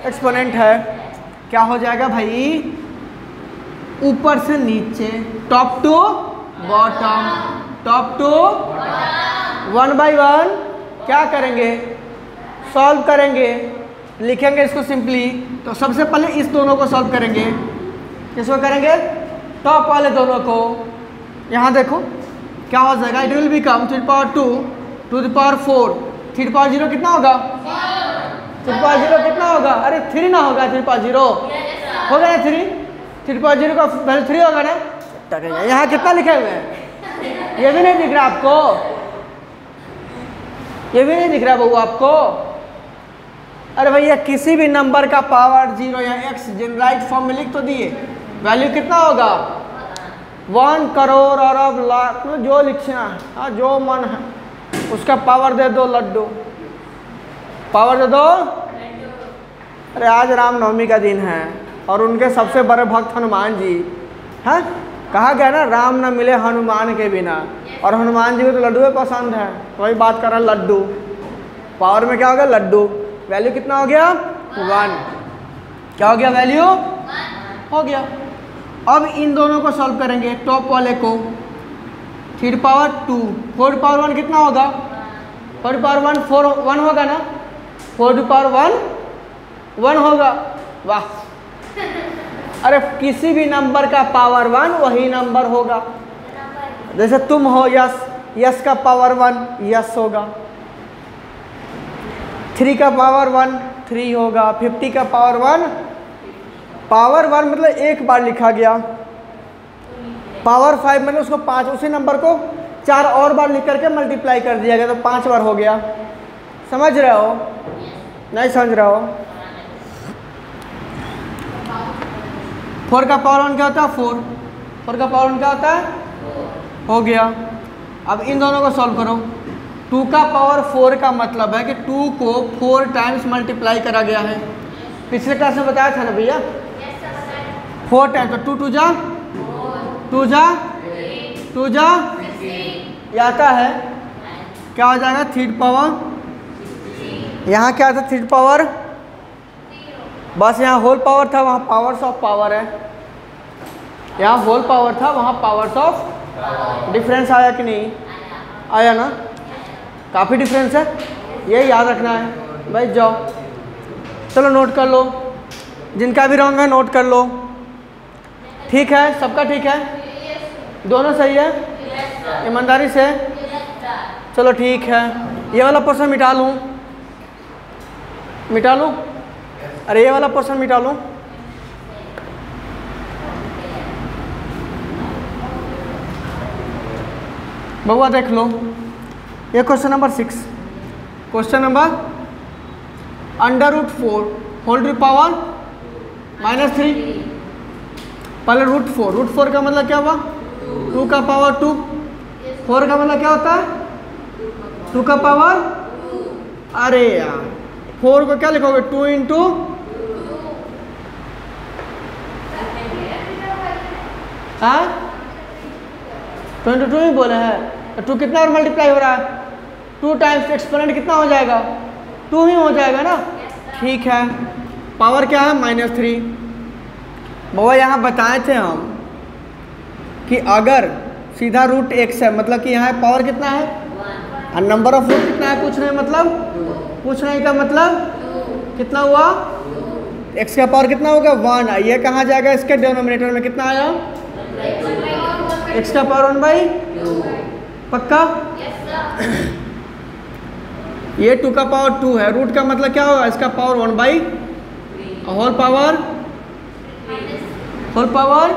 एक्सपोनेंट है। क्या हो जाएगा भाई? ऊपर से नीचे, top to bottom, top to 1 by 1 क्या करेंगे? सॉल्व करेंगे, लिखेंगे इसको सिंपली। तो सबसे पहले इस दोनों को सॉल्व करेंगे। किसको करेंगे? टॉप वाले दोनों को। यहाँ देखो क्या हो जाएगा? It will become 3 power 2 to the power 4, 3 power 0 कितना होगा? 3 पावर 0 कितना होगा? अरे 3 ना होगा, 3 पावर 0 होगा ना? 3 पावर 0 का वैल्यू 3 होगा ना? यहाँ कितना लिखे हुए हैं? ये भी नहीं दिख रहा आपको? ये भी नहीं दिख रहा बहू आपको? अरे भैया किसी भी नंबर का पावर 0 या x जनराइट फॉर्म में लिख तो दिए, वैल्यू कितना होगा? 1 करोड़ अरब लाख, जो लिखना है, हाँ जो मन है उसका पावर दे दो लड्डू, पावर दे दो। अरे आज रामनवमी का दिन है और उनके सबसे बड़े भक्त हनुमान जी, हाँ कहा गया ना राम न मिले हनुमान के बिना, और हनुमान जी को तो लड्डू पसंद है, तो वही बात कर रहा है लड्डू। पावर में क्या हो गया? लड्डू। वैल्यू कितना हो गया? 1। क्या हो गया? वैल्यू हो गया। अब इन दोनों को सॉल्व करेंगे, टॉप वाले को। 3 पावर 2, 4 पावर 1 कितना होगा? 4 पावर 1 1 होगा ना? 4 पावर 1 होगा। वाह, अरे किसी भी नंबर का पावर 1 वही नंबर होगा। जैसे तुम हो यस, यस का पावर 1 यस होगा। 3 का पावर 1 3 होगा। 50 का पावर 1, पावर 1 मतलब एक बार लिखा गया, पावर 5 मतलब उसको 5 उसी नंबर को 4 और बार लिख करके मल्टीप्लाई कर दिया गया तो 5 बार हो गया। समझ रहे हो? नहीं समझ रहे हो? 4 का पावर 1 क्या होता है? 4 का पावर 1 क्या होता है? हो गया। अब इन दोनों को सॉल्व करो। 2 का पावर 4 का मतलब है कि 2 को 4 टाइम्स मल्टीप्लाई करा गया है। पिछले क्लास में बताया था ना भैया, 4 टाइम्स, तो 2 2 जा ये आता है, क्या हो जाएगा? 3 पावर, यहाँ क्या था? 3 पावर, बस यहाँ होल पावर था, वहाँ पावर्स ऑफ पावर है। यहाँ होल पावर था, वहाँ पावर्स ऑफ, डिफरेंस आया कि नहीं आया? ना, काफ़ी डिफरेंस है, ये याद रखना है भाई। जाओ चलो नोट कर लो, जिनका भी रॉन्ग है नोट कर लो। ठीक है, सबका ठीक है, दोनों सही है, ईमानदारी से। चलो ठीक है, ये वाला पोर्शन मिटा लूँ, अरे ये वाला पोर्शन मिटा लूँ। बउआ देख लो, ये question number 6, question number √4 whole to power -3। पहले √4 का मतलब क्या हुआ? 2 का पावर 2। 4 का मतलब क्या होता है? 2 का पावर, अरे यार 4 को क्या लिखोगे? 2 इंटू, हाँ 2 इंटू 2 ही बोले हैं, तो 2 कितना और मल्टीप्लाई हो रहा है? 2 टाइम्स एक्सपोनेंट कितना हो जाएगा? 2 ही हो जाएगा ना। ठीक है, पावर क्या है? -3। बाबा यहाँ बताए थे हम कि अगर सीधा √x है, मतलब कि यहाँ पावर कितना है और नंबर ऑफ रूट कितना है, पूछने का मतलब कितना हुआ? x का पावर कितना होगा? 1। ये कहाँ जाएगा? इसके डिनोमिनेटर में कितना आया? x का पावर 1/2। पक्का? ये 2 का पावर 2 है, रूट का मतलब क्या होगा? इसका power 1/, whole power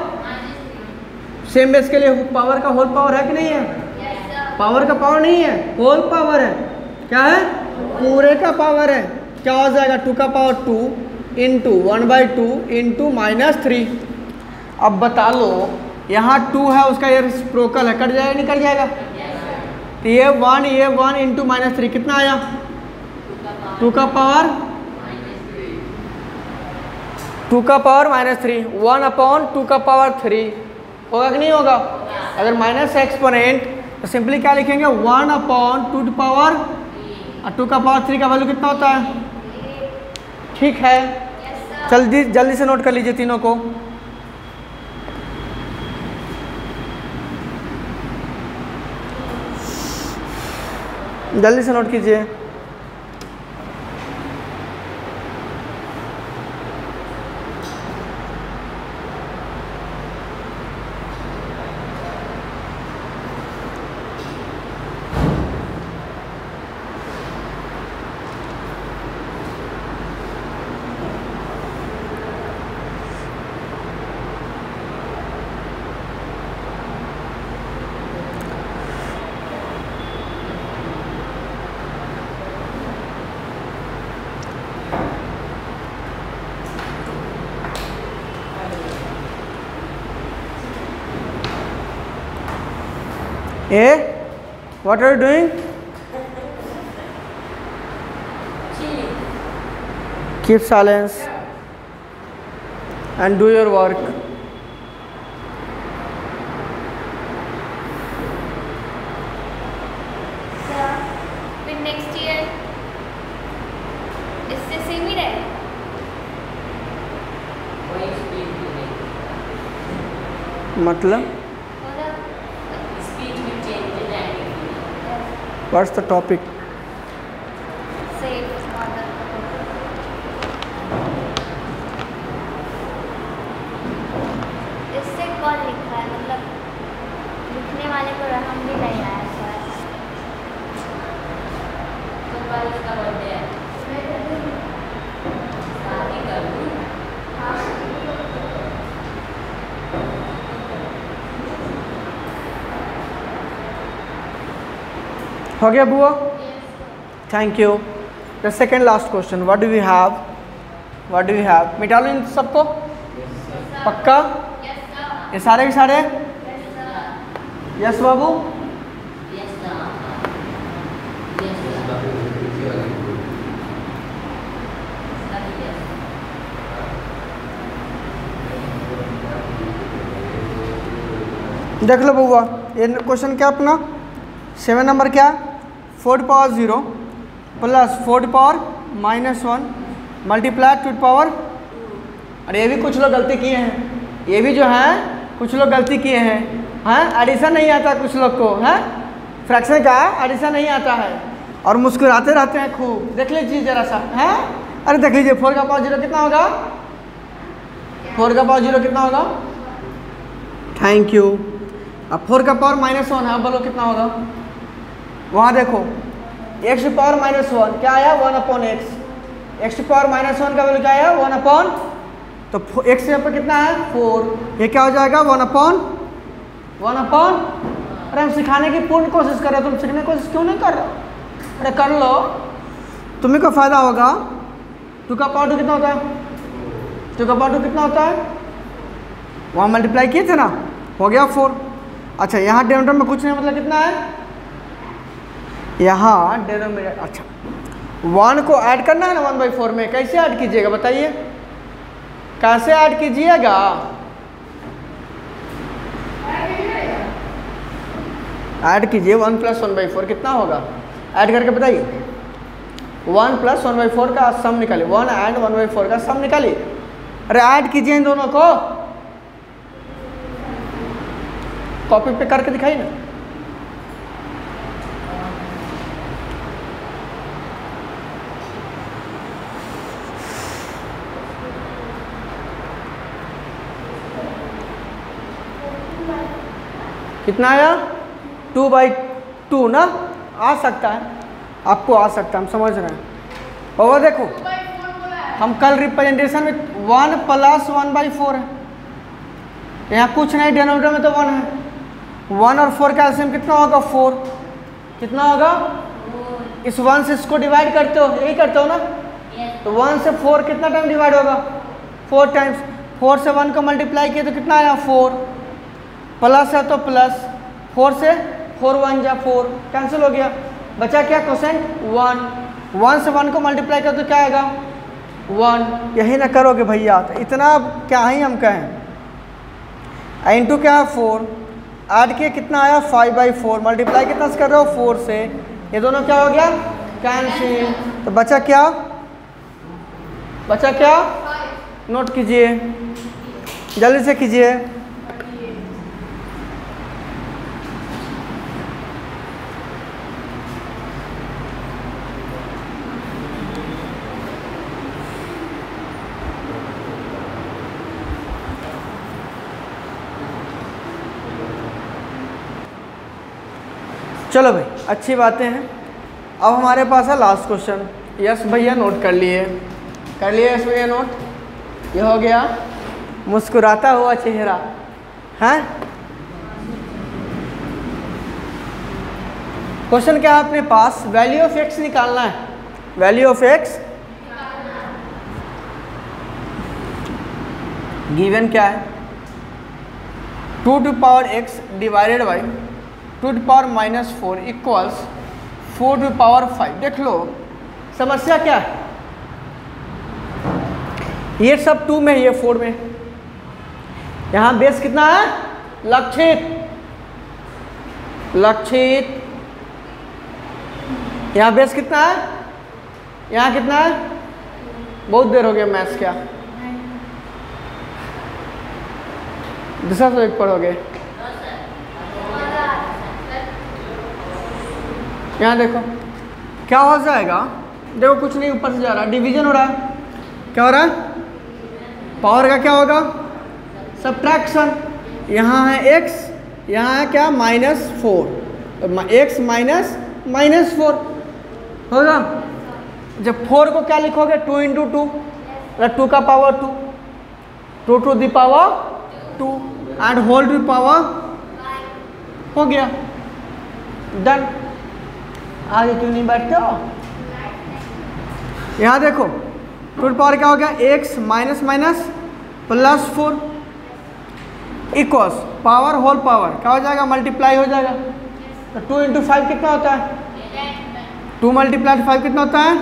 same base के लिए पावर का होल पावर है कि नहीं है? पावर का पावर नहीं है, होल पावर है। क्या है? पूरे का पावर है। क्या हो जाएगा? 2 का पावर 2 इंटू 1/2 इंटू -3। अब बता लो, यहाँ 2 है, उसका ये रेसिप्रोकल है, कट जाएगा नहीं कट जाएगा? तो ये 1 इंटू -3 कितना आया? 2 का पावर -3, 1/2 का पावर 3 होगा कि नहीं होगा? अगर माइनस है एक्सपोनेंट तो सिंपली क्या लिखेंगे? 1/2 पावर, और 2 का पावर 3 का वैल्यू कितना होता है? ठीक है, जल्दी से नोट कर लीजिए तीनों को। जल्दी से नोट कीजिए। What are you doing? Keep silence and do your work. फिर नेक्स्ट ईयर इससे सेम ही रहे। मतलब what's the topic? इससे कौन लिखा है, मतलब लिखने वाले को रहम भी नहीं आया। तो कल उसका बर्थडे है। हो गया बुआ? Thank you. The second last question, what do we have? What do we have? मिटा लो इन सबको, पक्का? ये सारे के सारे? यस बाबू? देख लो बउआ, ये क्वेश्चन क्या अपना 7 नंबर क्या? 4 power 0 plus 4 power -1 multiply 2 power. अरे ये भी कुछ लोग गलती किए हैं, ये भी जो है कुछ लोग गलती किए हैं। हैं एडिशन नहीं आता कुछ लोग को, हैं फ्रैक्शन का एडिशन नहीं आता है और मुस्कुराते रहते हैं खूब। देख लीजिए जरा सा, हैं अरे देख लीजिए 4 का पावर 0 कितना होगा? 4 का पावर 0 कितना होगा? Thank you. अब 4 का पावर -1 है, अब बोलो कितना होगा? वहाँ देखो x की पावर -1 क्या आया? 1/x। x की पावर -1 का वैल्यू क्या आया? 1/। तो x यहाँ पर कितना है? 4। ये क्या हो जाएगा? 1/। अरे हम सिखाने की पूर्ण कोशिश कर रहे हो, तुम सीखने की कोशिश क्यों नहीं कर रहे हो? अरे कर लो, तुम्हें को फायदा होगा। 2 का पावर 2 कितना होता है? 2 का पावर 2 कितना होता है? वहाँ मल्टीप्लाई किए थे ना, हो गया 4। अच्छा यहाँ डिनोमिनेटर में कुछ नहीं, मतलब कितना है? यहाँ डिनोमिनेटर, अच्छा 1 को ऐड करना है ना 1/4 में। कैसे ऐड कीजिएगा बताइए, कैसे ऐड कीजिएगा? ऐड कीजिए 1 + 1/4 कितना होगा? ऐड करके बताइए। 1 + 1/4 का सम निकालिए, 1 and 1/4 का सम निकालिए। अरे ऐड कीजिए इन दोनों को, कॉपी पे करके दिखाइए ना। कितना आया? 2/2 ना, आ सकता है, आपको आ सकता है, हम समझ रहे हैं। और देखो हम कल रिप्रेजेंटेशन में 1 + 1/4 है, यहाँ कुछ नहीं, डिनोमिनेटर में तो 1 है। 1 और 4 का एलसीएम कितना होगा? 4। कितना होगा? इस 1 से इसको डिवाइड करते हो, यही करते हो ना? तो 1 से 4 कितना टाइम डिवाइड होगा? 4 टाइम्स। 4 से 1 को मल्टीप्लाई किए तो कितना आया? 4। प्लस है तो प्लस, 4 से 4 1 जा 4, कैंसिल हो गया, बचा क्या? कोसेंट 1। 1 से 1 को मल्टीप्लाई कर तो क्या आएगा? 1। यही ना करोगे भैया, तो इतना क्या ही हम कहें। इंटू क्या है? 4। ऐड किए कितना आया? 5/4। मल्टीप्लाई कितना से कर रहे हो? 4 से। ये दोनों क्या हो गया? कैंसिल। तो बचा क्या? बचा क्या? नोट कीजिए, जल्दी से कीजिए। चलो भाई, अच्छी बातें हैं। अब हमारे पास है लास्ट क्वेश्चन। यस भैया नोट कर लिए? कर लिए यस भैया नोट? ये हो गया मुस्कुराता हुआ चेहरा, हैं? क्वेश्चन क्या है अपने पास? वैल्यू ऑफ एक्स निकालना है। वैल्यू ऑफ एक्स गिवन क्या है? 2x divided by 2 -4 equals 4⁵। देख लो समस्या क्या है, ये सब 2 में है, ये 4 में। यहाँ बेस कितना है? लक्षित, लक्षित। यहाँ बेस कितना है? यहाँ कितना है? बहुत देर हो गया मैथ्स क्या, दूसरा सब्जेक्ट पढ़ोगे? यहाँ देखो क्या हो जाएगा, देखो कुछ नहीं, ऊपर से जा रहा है, डिवीजन हो रहा है। क्या हो रहा है? पावर का क्या होगा? सब्ट्रैक्शन। यहाँ है x, यहाँ है क्या? -4। x -4 होगा। जब 4 को क्या लिखोगे? 2 × 2, मतलब 2 का power 2, 2 to the power 2 and whole to power, हो गया, डन। आगे क्यों नहीं बैठते हो? यहाँ देखो टू द पावर क्या हो गया, x minus minus plus 4 equals power whole power क्या हो जाएगा, मल्टीप्लाई हो जाएगा। तो 2 इंटू 5 कितना होता है, 2 मल्टीप्लाई 5 कितना होता है,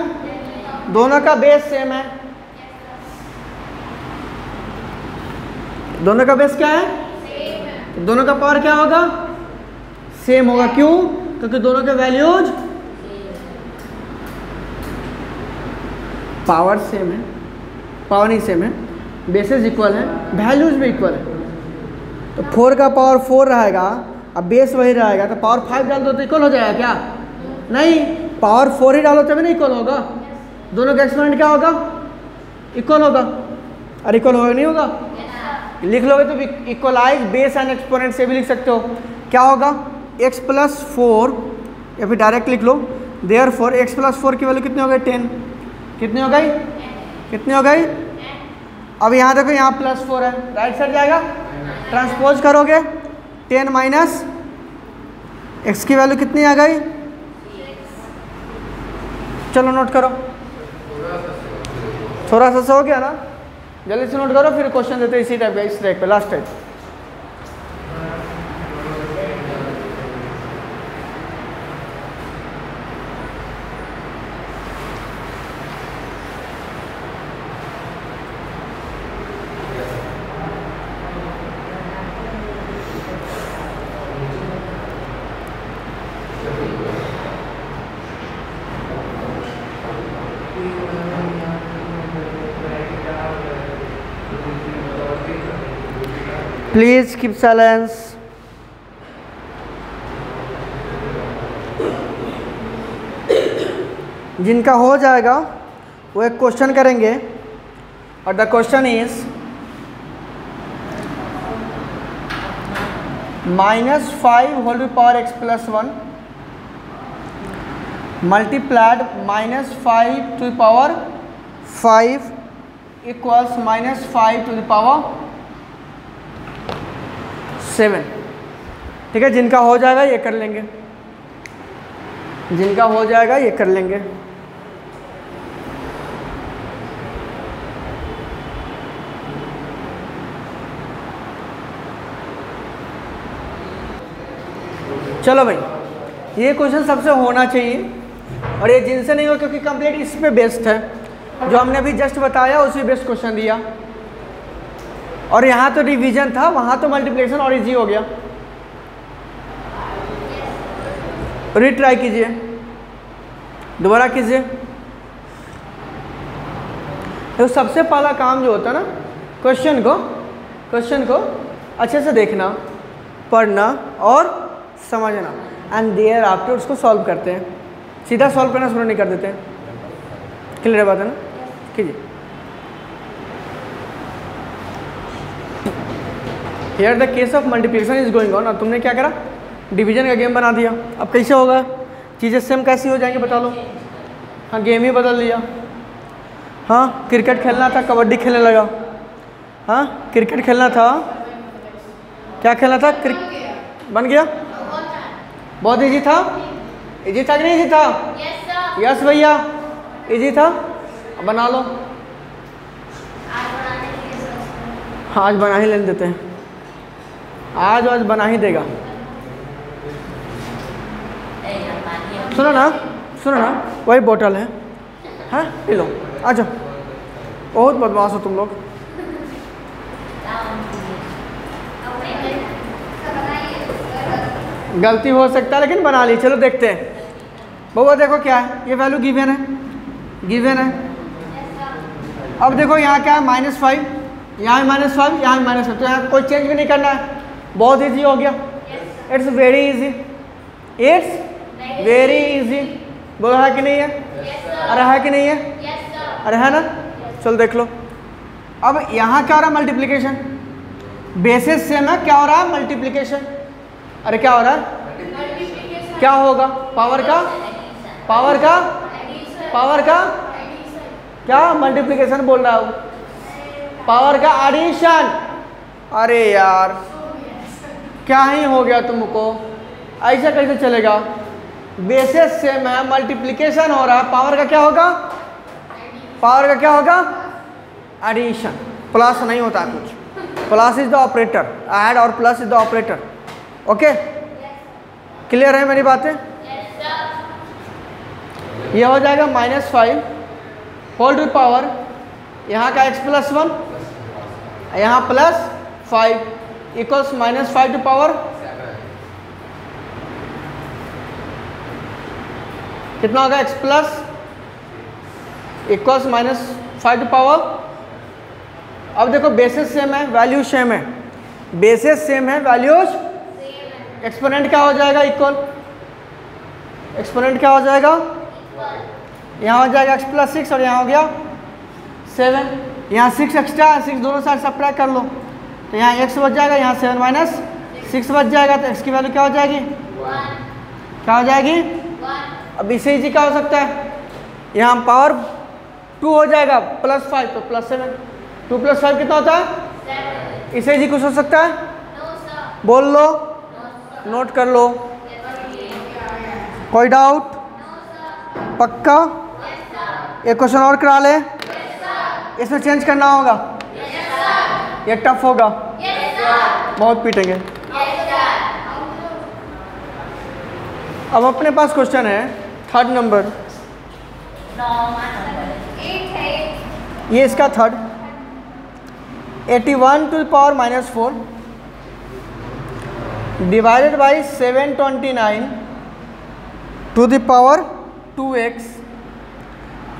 दोनों का बेस सेम है, दोनों का बेस क्या है, तो दोनों का पावर क्या होगा, सेम होगा। क्यों? क्योंकि दोनों के वैल्यूज पावर सेम है, पावर नहीं सेम है, बेसेस इक्वल है, वैल्यूज भी इक्वल है। तो 4 का पावर 4 रहेगा, अब बेस वही रहेगा, तो पावर 5 डाल दो तो इक्वल हो जाएगा क्या? नहीं, पावर 4 ही डालो तभी ना इक्वल होगा। दोनों का एक्सपोनेंट क्या होगा, इक्वल होगा। और इक्वल होगा नहीं होगा, लिख लोगे तो इक्वलाइज बेस एंड एक्सपोनेंट से भी लिख सकते हो। क्या होगा, x प्लस 4 या फिर डायरेक्ट लिख लो, देयरफॉर x प्लस 4 की वैल्यू कितनी हो गई, 10। कितनी हो गई, कितनी हो गई? अब यहाँ देखो यहाँ प्लस 4 है, राइट साइड जाएगा, ट्रांसपोज करोगे 10 माइनस x की वैल्यू कितनी आ गई, चलो नोट करो, थोड़ा सा हो गया ना, जल्दी से नोट करो, फिर क्वेश्चन देते इसी टाइप का, इस टाइप पे last type. Please keep silence. जिनका हो जाएगा वो एक क्वेश्चन करेंगे, और the question is -5 whole to power x plus 1 multiplied -5 to the power 5 equals -5 to the power 7। ठीक है, जिनका हो जाएगा ये कर लेंगे, जिनका हो जाएगा ये कर लेंगे। चलो भाई, ये क्वेश्चन सबसे होना चाहिए, और ये जिनसे नहीं हो क्योंकि कंप्लीट इस पे बेस्ड है, जो हमने अभी जस्ट बताया उसी बेस्ड क्वेश्चन दिया। और यहाँ तो डिवीजन था, वहाँ तो मल्टीप्लिकेशन और इजी हो गया। रीट्राई कीजिए, दोबारा कीजिए। तो सबसे पहला काम जो होता है ना, क्वेश्चन को अच्छे से देखना, पढ़ना और समझना, एंड देयर आफ्टर उसको सॉल्व करते हैं। सीधा सॉल्व करना शुरू नहीं कर देते हैं। क्लियर बात है ना? कीजिए। Here the case of multiplication is going on. और तुमने क्या करा, डिवीजन का गेम बना दिया। अब कैसे होगा, चीज़ें सेम कैसी हो जाएंगी बता लो। हाँ, गेम ही बदल दिया। हाँ, क्रिकेट खेलना था, कबड्डी खेलने लगा। हाँ, क्रिकेट खेलना था, क्या खेलना था, बन गया। बहुत इजी था, इजी था कि नहीं इजी था? यस भैया, इजी था। बना लो। हाँ, आज बना ही लेने देते हैं, आज बना ही देगा। सुनो ना, वही बोतल है, हाँ पी लो, आ जाओ। बहुत बदमाश हो तुम लोग। गलती हो सकता है लेकिन बना ली। चलो देखते हैं। बउआ देखो क्या है, ये वैल्यू गिवन है। अब देखो यहाँ क्या है, -5, यहाँ -5, यहाँ -5, तो यहाँ कोई चेंज भी नहीं करना है। बहुत इजी हो गया। इट्स वेरी इजी, बोलो है कि नहीं है? अरे है कि नहीं है? अरे है ना? चलो देख लो। अब यहाँ क्या हो रहा है, मल्टीप्लिकेशन। बेसिस सेम है, क्या हो रहा है, मल्टीप्लिकेशन। अरे क्या हो रहा है, क्या होगा, पावर का क्या मल्टीप्लिकेशन बोल रहा हूँ, पावर का एडिशन। अरे यार क्या ही हो गया तुमको, ऐसा कैसे चलेगा? बेसेस सेम है, मल्टीप्लिकेशन हो रहा है, पावर का क्या होगा? पावर का क्या होगा? एडिशन। प्लस नहीं होता कुछ, plus is the operator, add और plus is the operator. Okay, clear है मेरी बातें? ये हो जाएगा -5 होल टू पावर, यहाँ का x + 1 यहाँ +5 इक्वल्स -5 टू पावर कितना होगा? x plus equals -5 to power. अब देखो बेसिस सेम है, वैल्यूज सेम है, बेसिस सेम है, वैल्यूज एक्सपोनेंट क्या हो जाएगा? इक्वल। एक्सपोनेंट क्या हो जाएगा? यहाँ हो जाएगा x + 6 और यहाँ हो गया 7। यहाँ 6 एक्स्ट्रा, 6 दोनों साइड सब्ट्रैक्ट कर लो तो यहाँ x बच जाएगा, यहाँ 7 - 6 बच जाएगा, तो x की वैल्यू क्या हो जाएगी? 1। क्या हो जाएगी? 1। अब इसे ही क्या हो सकता है? यहाँ पावर 2 हो जाएगा, +5 तो +7, 2 + 5 कितना होता है? 7। इसे जी कुछ हो सकता है? बोल लो, नोट कर लो। कोई डाउट? पक्का? एक क्वेश्चन और करा ले, इसमें चेंज करना होगा, ये टफ होगा, बहुत पीटेंगे। अब अपने पास क्वेश्चन है 3rd नंबर, ये इसका 3rd, 81 to the power -4 divided by 729 to the power 2x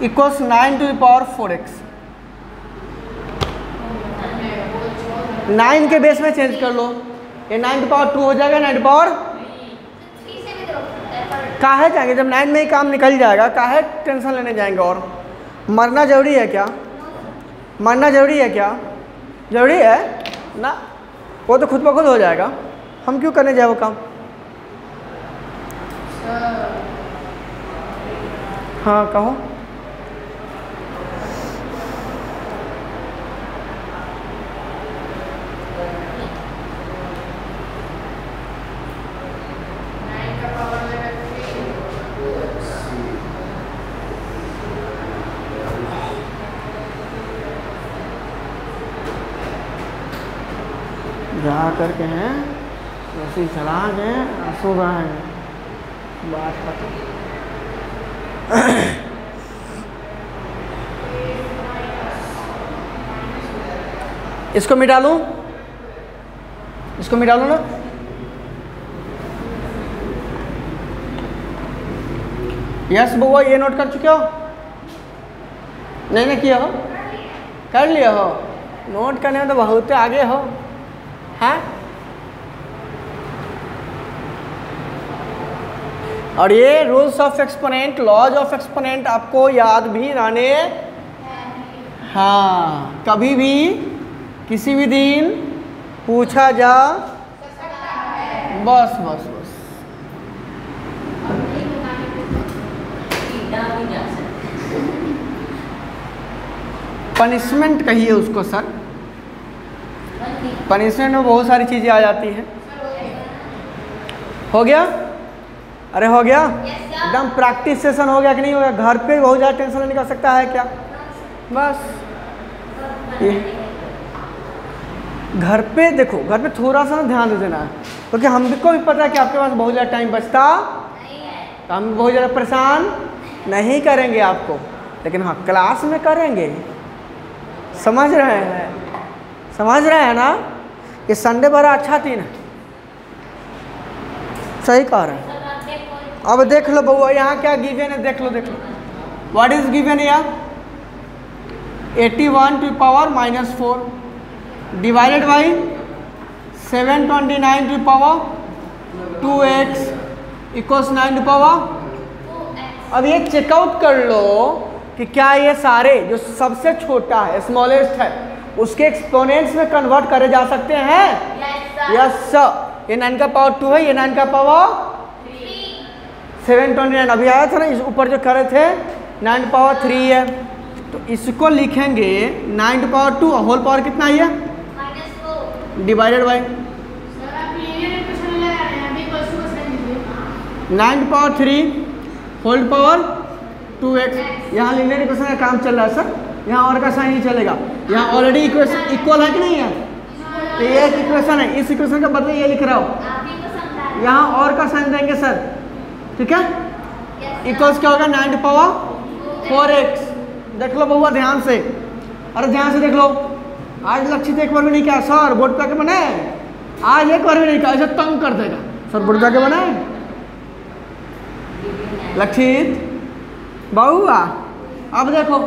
equals 9 to the power 4x। 9 के बेस में चेंज कर लो, ये 9 टू पावर 2 हो जाएगा, 9 टू पावर काहे जाएंगे, जब 9 में ही काम निकल जाएगा, काहे टेंशन लेने जाएंगे? और मरना जरूरी है क्या? मरना जरूरी है क्या? जरूरी है ना, वो तो खुद ब खुद हो जाएगा, हम क्यों करने जाए वो काम? हाँ कहो। जा करके हैं वैसे ही चला गए, सो रहा है बात खत्म। इसको मिटा लूं, इसको मिटा लूं ना। यस बउआ, ये नोट कर चुके हो? नहीं ना किया हो? कर लिया हो? नोट करने में तो बहुत आगे हो, हैं? और ये rules of exponent, laws of exponent आपको याद भी रहने, हाँ, कभी भी किसी भी दिन पूछा जा सकता है। बस बस बस, पनिशमेंट कहिए उसको सर, पनिशमेंट में बहुत सारी चीज़ें आ जाती हैं। हो गया? अरे हो गया? एकदम प्रैक्टिस सेशन हो गया कि नहीं हो गया? घर पे बहुत ज़्यादा टेंशन नहीं कर सकता है क्या? बस ये घर पे देखो, घर पे थोड़ा सा ध्यान दे देना है, क्योंकि हमको भी पता है कि आपके पास बहुत ज़्यादा टाइम बचता तो हम बहुत ज़्यादा परेशान नहीं करेंगे आपको, लेकिन हाँ क्लास में करेंगे। समझ रहे हैं? समझ रहे हैं ना? ये संडे बड़ा अच्छा दिन है, सही कह रहे हैं। अब देख लो बउआ, यहाँ क्या गिवन है, देख लो देख लो। व्हाट इज गिवन यहाँ? 81 to power -4 divided by 729 to power 2x equals 9 to power. अब ये चेकआउट कर लो कि क्या ये सारे जो सबसे छोटा है, स्मॉलेस्ट है, उसके एक्सपोनेंट्स में कन्वर्ट करे जा सकते हैं? Yes sir. ये 9 का पावर 2 है, ये 9 का पावर 729 अभी आया था ना, इस ऊपर जो करे थे 9 पावर 3 है, तो इसको लिखेंगे 9 पावर 2 होल पावर कितना है? Divided by 9 power 3 whole power 2x। यहाँ लीनियर इक्वेशन का काम चल रहा है सर, यहाँ और का साइन नहीं चलेगा। यहाँ ऑलरेडी इक्वेशन इक्वल है कि नहीं है, तो ये एक इक्वेशन है, इस इक्वेशन के बदले ये लिख रहा हूँ, यहाँ और का साइन देंगे सर, ठीक है। इक्वल्स क्या होगा 9 पावर 4x। देख लो बहुआ ध्यान से, अरे ध्यान से देख लो। आज लक्षित एक बार भी नहीं किया सर, बोर्ड पे आके बनाए, आज एक बार भी नहीं किया, ऐसे तंग कर देगा सर, बोर्ड पे आके बनाए लक्षित बहुआ। अब देखो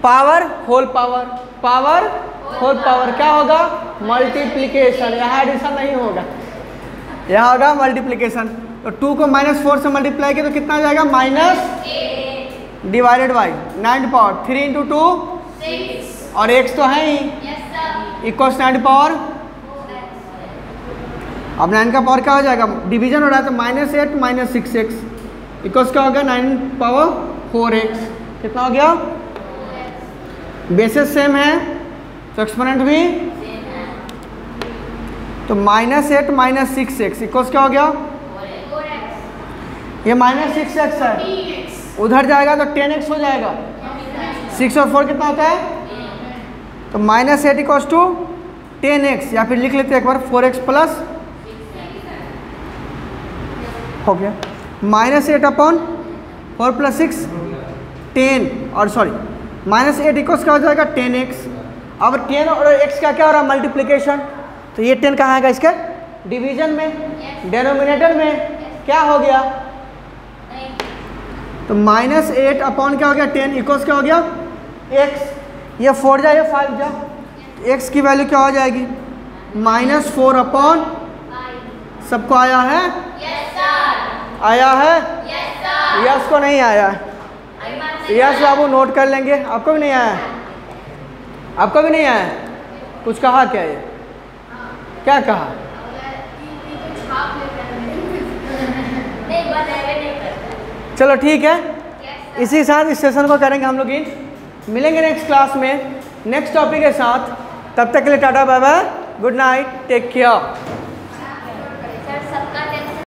power whole power, power whole power क्या होगा, मल्टीप्लीकेशन। यहाँ एडिशन नहीं होगा, यहाँ होगा मल्टीप्लीकेशन। तो 2 को -4 से मल्टीप्लाई किया तो कितना आ जाएगा, -8 डिवाइडेड बाई 9 पावर 3 × 2 6 और x तो है ही, इक्वल्स 9 पावर। अब 9 का पावर क्या हो जाएगा, डिवीजन हो रहा है तो -8 - 6x इक्वल्स क्या होगा 9 पावर 4x। कितना हो गया, बेसिस सेम है तो एक्सपोनेंट भी, तो -8 - 6x इक्वल्स क्या हो गया, ये -6x है, उधर जाएगा तो 10x हो जाएगा। 6 और 4 कितना होता है, तो -8 इक्वल्स टू 10x, या फिर लिख लेते हैं एक बार 4x प्लस हो गया -8 अपॉन 4 + 6 10, और सॉरी -8 इक्वल्स क्या हो जाएगा 10x। अब 10 और x का क्या हो रहा है, मल्टीप्लिकेशन, तो ये 10 कहाँ आएगा, इसके डिवीजन में, डेनोमिनेटर में क्या हो गया, तो -8 अपॉन क्या हो गया 10 इक्वल्स क्या हो गया x। ये 4 जा, ये 5 जा, x की वैल्यू क्या हो जाएगी, -4 अपॉन, सबको आया है, आया है, यस को नहीं आया है, यस बाबू नोट कर लेंगे। आपको भी नहीं आया, आपको भी नहीं आया, कुछ कहा क्या, ये क्या कहा, चलो ठीक है, इसी साथ इस सेशन को करेंगे हम लोग। मिलेंगे नेक्स्ट क्लास में नेक्स्ट टॉपिक के साथ, तब तक के लिए tata bye bye, good night, take care.